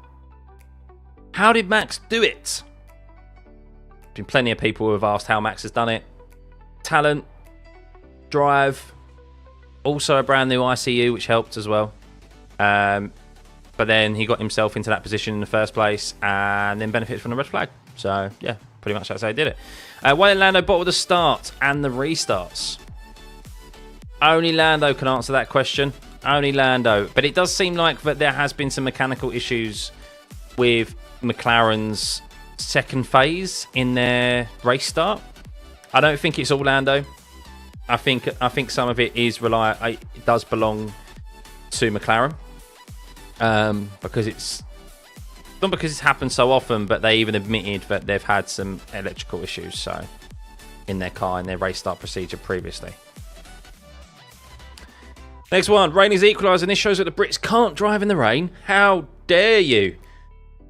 How did Max do it? There's been plenty of people who have asked how Max has done it. Talent, drive, also a brand new ICU, which helped as well. But then he got himself into that position in the first place and then benefited from the red flag. So, yeah, pretty much that's how he did it. Why did Lando bottle the start and the restarts? Only Lando can answer that question. Only Lando. But it does seem like that there has been some mechanical issues with McLaren's second phase in their race start. I don't think it's all Lando. I think some of it is it does belong to McLaren, because it's not because it's happened so often, but they even admitted that they've had some electrical issues in their car in their race start procedure previously. Next one, rain is equalised, and this shows that the Brits can't drive in the rain. How dare you?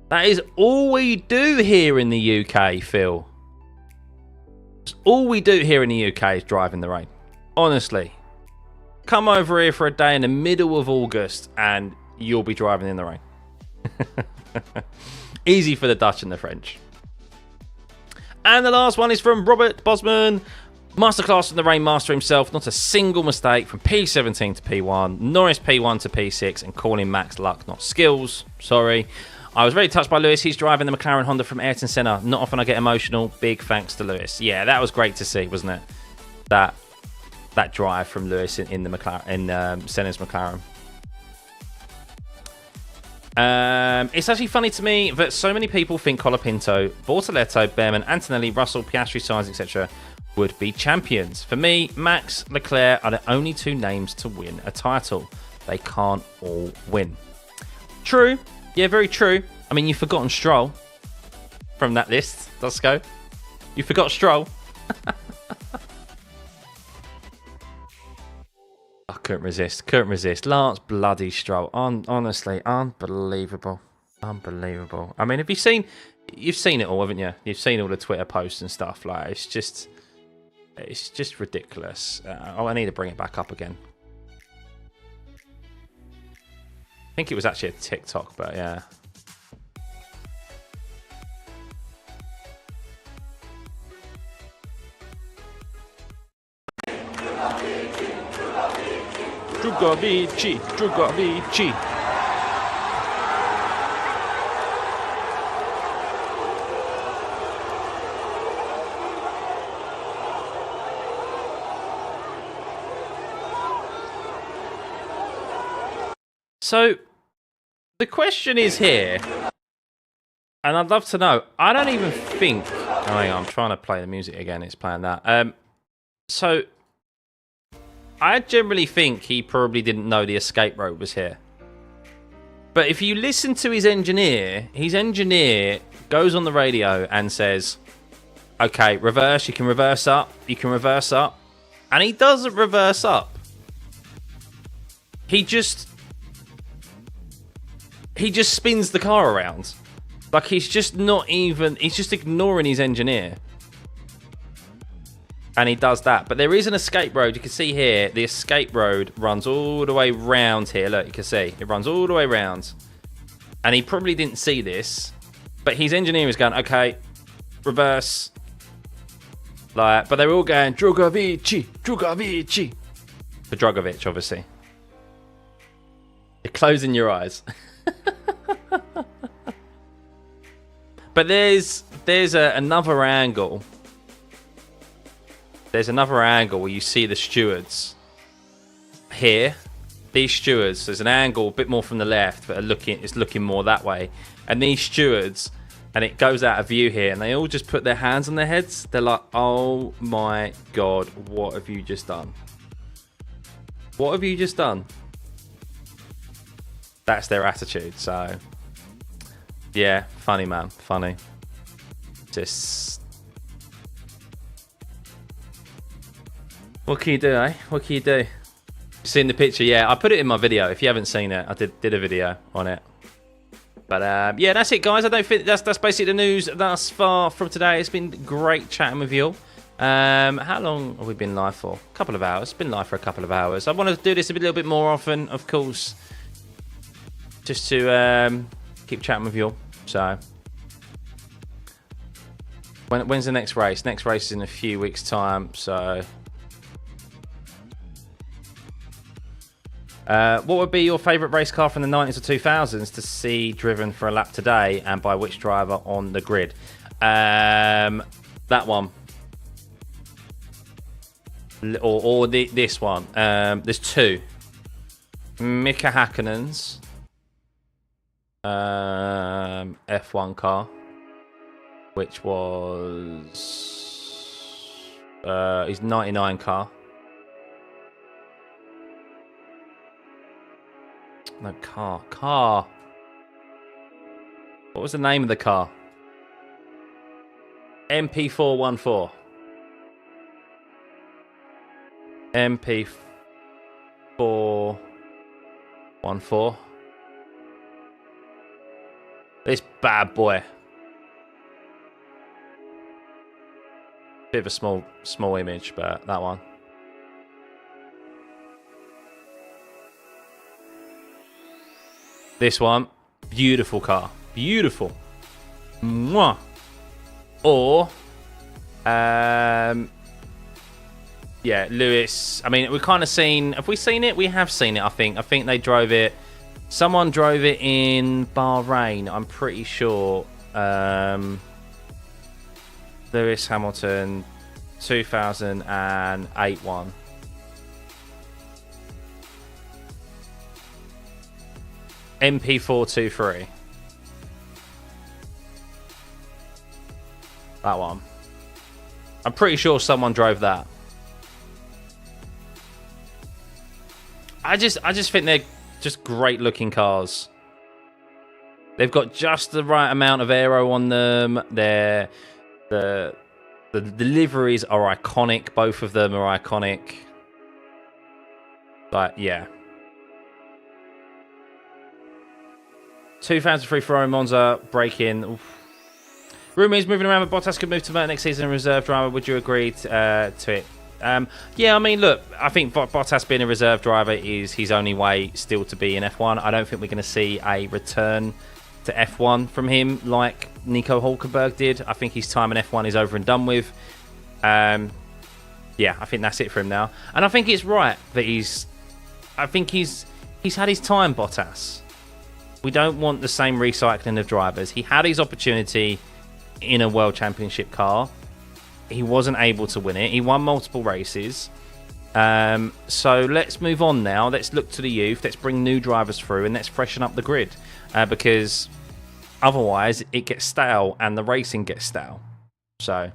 That is all we do here in the UK, Phil. All we do here in the UK is drive in the rain. Honestly. Come over here for a day in the middle of August and you'll be driving in the rain. Easy for the Dutch and the French. And the last one is from Robert Bosman. Masterclass from the Rain Master himself. Not a single mistake from P17 to P1. Norris P1 to P6. And calling Max luck, not skills. Sorry. I was very touched by Lewis. He's driving the McLaren Honda from Ayrton Senna. Not often I get emotional. Big thanks to Lewis. Yeah, that was great to see, wasn't it? That drive from Lewis in the McLaren, in Senna's McLaren. It's actually funny to me that so many people think Colapinto, Bortoletto, Behrman, Antonelli, Russell, Piastri, Sainz, etc. would be champions. For me, Max, Leclerc are the only two names to win a title. They can't all win. True. Yeah, very true. I mean, you've forgotten Stroll from that list, Dusko. You forgot Stroll. I couldn't resist. Lance bloody Stroll. Honestly, unbelievable. Unbelievable. I mean, you've seen it all, haven't you? You've seen all the Twitter posts and stuff. Like, it's just ridiculous. I need to bring it back up again. I think it was actually a TikTok, but yeah. Drugovici. So, the question is here, and I'd love to know, I don't even think... Oh, hang on, I'm trying to play the music again, it's playing that. So, I generally think he probably didn't know the escape road was here. But if you listen to his engineer goes on the radio and says, okay, reverse, you can reverse up, and he doesn't reverse up. He just spins the car around. Like, he's just ignoring his engineer. And he does that. But there is an escape road. You can see here, the escape road runs all the way round here. Look, you can see. It runs all the way round. And he probably didn't see this. But his engineer is going, okay, reverse. Like, but they're all going, Drugovici. For Drugovic, obviously. You're closing your eyes. But there's another angle. There's another angle where you see the stewards here. These stewards, there's an angle a bit more from the left, but it's looking more that way. And these stewards, and it goes out of view here, and they all just put their hands on their heads. They're like, oh my God, what have you just done? What have you just done? That's their attitude. So, yeah, funny, man. Funny. Just... What can you do, eh? What can you do? Seen the picture? Yeah, I put it in my video. If you haven't seen it, I did a video on it. But yeah, that's it, guys. I don't think that's basically the news thus far from today. It's been great chatting with you all. How long have we been live for? A couple of hours. Been live for a couple of hours. I want to do this a little bit more often, of course, just to keep chatting with you all. So, when's the next race? Next race is in a few weeks' time. So, what would be your favourite race car from the 90s or 2000s to see driven for a lap today, and by which driver on the grid? That one. Or this one. There's two. Mika Hakkinen's F1 car, which was his 99 car. No, car. What was the name of the car? MP414. MP414. This bad boy. Bit of a small image, but that one. This one, beautiful car, beautiful. Mwah. Or, yeah, Lewis. I mean, we've kind of seen. Have we seen it? We have seen it. I think they drove it. Someone drove it in Bahrain. I'm pretty sure. Lewis Hamilton, 2008 one. MP423. That one. I'm pretty sure someone drove that. I just think they're just great looking cars. They've got just the right amount of aero on them. The deliveries are iconic. Both of them are iconic. But yeah. 2003 Ferrari Monza break-in. Rumours moving around, but Bottas could move to Merc next season, reserve driver. Would you agree to it? Yeah, I mean, look, I think Bottas being a reserve driver is his only way still to be in F1. I don't think we're going to see a return to F1 from him like Nico Hulkenberg did. I think his time in F1 is over and done with. Yeah, I think that's it for him now. And I think it's right that he's had his time, Bottas. We don't want the same recycling of drivers. He had his opportunity in a World Championship car. He wasn't able to win it. He won multiple races. So let's move on now. Let's look to the youth. Let's bring new drivers through and let's freshen up the grid. Because otherwise it gets stale and the racing gets stale. So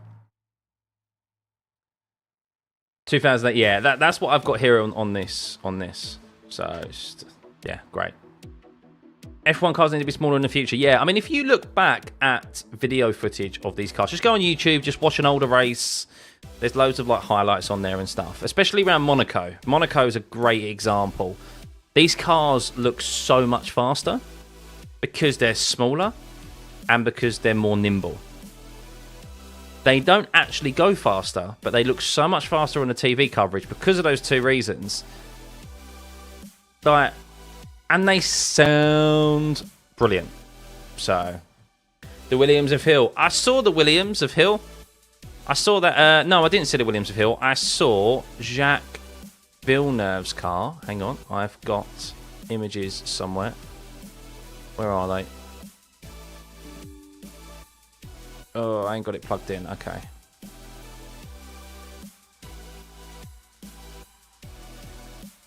2008, yeah, that's what I've got here on this. So just, yeah, great. F1 cars need to be smaller in the future. Yeah, I mean, if you look back at video footage of these cars, just go on YouTube, just watch an older race. There's loads of like highlights on there and stuff, especially around Monaco. Monaco is a great example. These cars look so much faster because they're smaller and because they're more nimble. They don't actually go faster, but they look so much faster on the TV coverage because of those two reasons. Like, and they sound brilliant. So, the Williams of Hill. I saw the Williams of Hill. I saw that. No, I didn't see the Williams of Hill. I saw Jacques Villeneuve's car. Hang on. I've got images somewhere. Where are they? Oh, I ain't got it plugged in. Okay.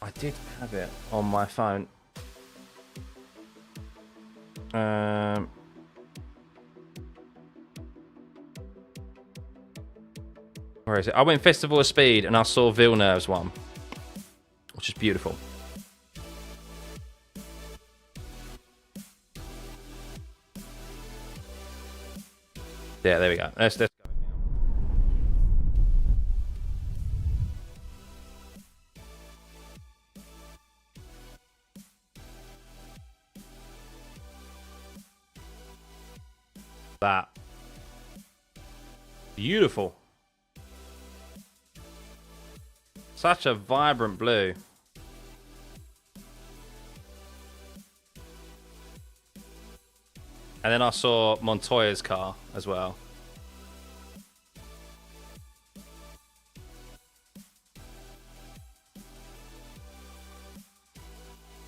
I did have it on my phone. Where is it? I went Festival of Speed and I saw Villeneuve's one, which is beautiful. Yeah, there we go. Let's go. That. Beautiful. Such a vibrant blue. And then I saw Montoya's car as well.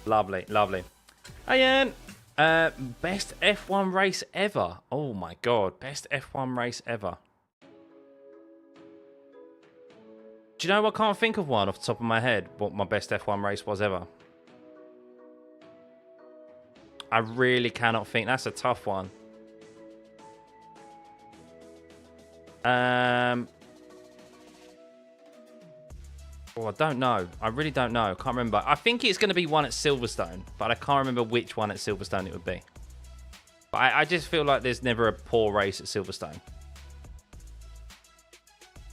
Lovely, lovely. Hey, Ian. Best F1 race ever. Oh my god, best F1 race ever. Do you know, I can't think of one off the top of my head what my best F1 race was ever. I really cannot think. That's a tough one. Oh, I don't know. I really don't know. I can't remember. I think it's going to be one at Silverstone, but I can't remember which one at Silverstone it would be. But I just feel like there's never a poor race at Silverstone.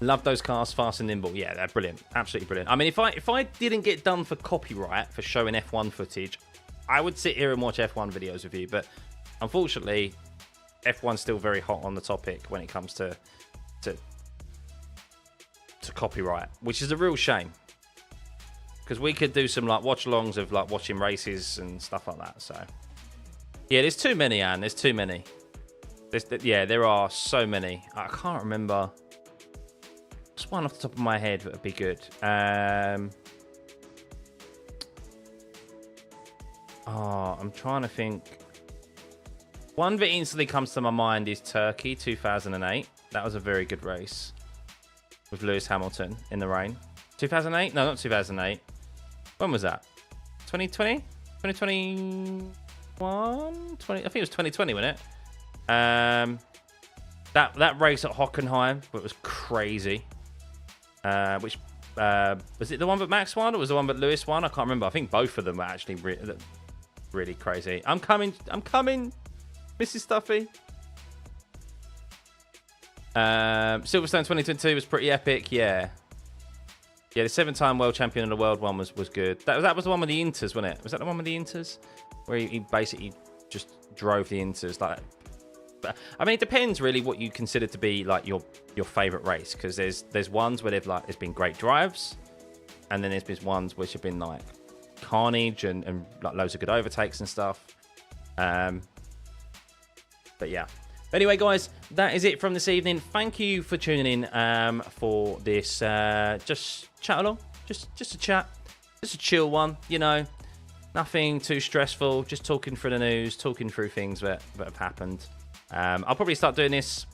Love those cars, fast and nimble. Yeah, they're brilliant. Absolutely brilliant. I mean, if I didn't get done for copyright for showing F1 footage, I would sit here and watch F1 videos with you. But unfortunately, F1's still very hot on the topic when it comes to copyright, which is a real shame. Because we could do some like watch-alongs of like watching races and stuff like that. So yeah, there's too many, Anne. There's too many. Yeah, there are so many. I can't remember. Just one off the top of my head that would be good. Oh, I'm trying to think. One that instantly comes to my mind is Turkey 2008. That was a very good race with Lewis Hamilton in the rain. 2008? No, not 2008. When was that? 2020? 2021? I think it was 2020, wasn't it? That race at Hockenheim, it was crazy. Was it the one that Max won, or was it the one that Lewis won? I can't remember. I think both of them were actually really crazy. I'm coming, Mrs. Stuffey. Silverstone 2022 was pretty epic. Yeah, the 7-time world champion of the world one was good. That was the one with the Inters, wasn't it? Was that the one with the Inters, where he basically just drove the Inters? Like, I mean, it depends really what you consider to be like your favorite race, because there's ones where there's been great drives, and then there's been ones which have been like carnage and like loads of good overtakes and stuff. But yeah. Anyway, guys, that is it from this evening. Thank you for tuning in for this just chat along, just a chat, just a chill one. You know, nothing too stressful. Just talking through the news, talking through things that have happened. I'll probably start doing this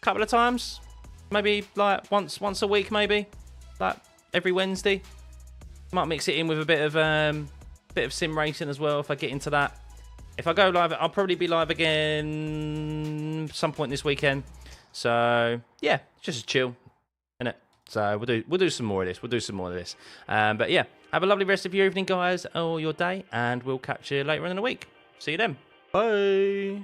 a couple of times, maybe like once a week, maybe like every Wednesday. Might mix it in with a bit of sim racing as well if I get into that. If I go live, I'll probably be live again some point this weekend. So yeah, just a chill, innit? So we'll do some more of this. But yeah, have a lovely rest of your evening, guys, or your day, and we'll catch you later in the week. See you then. Bye.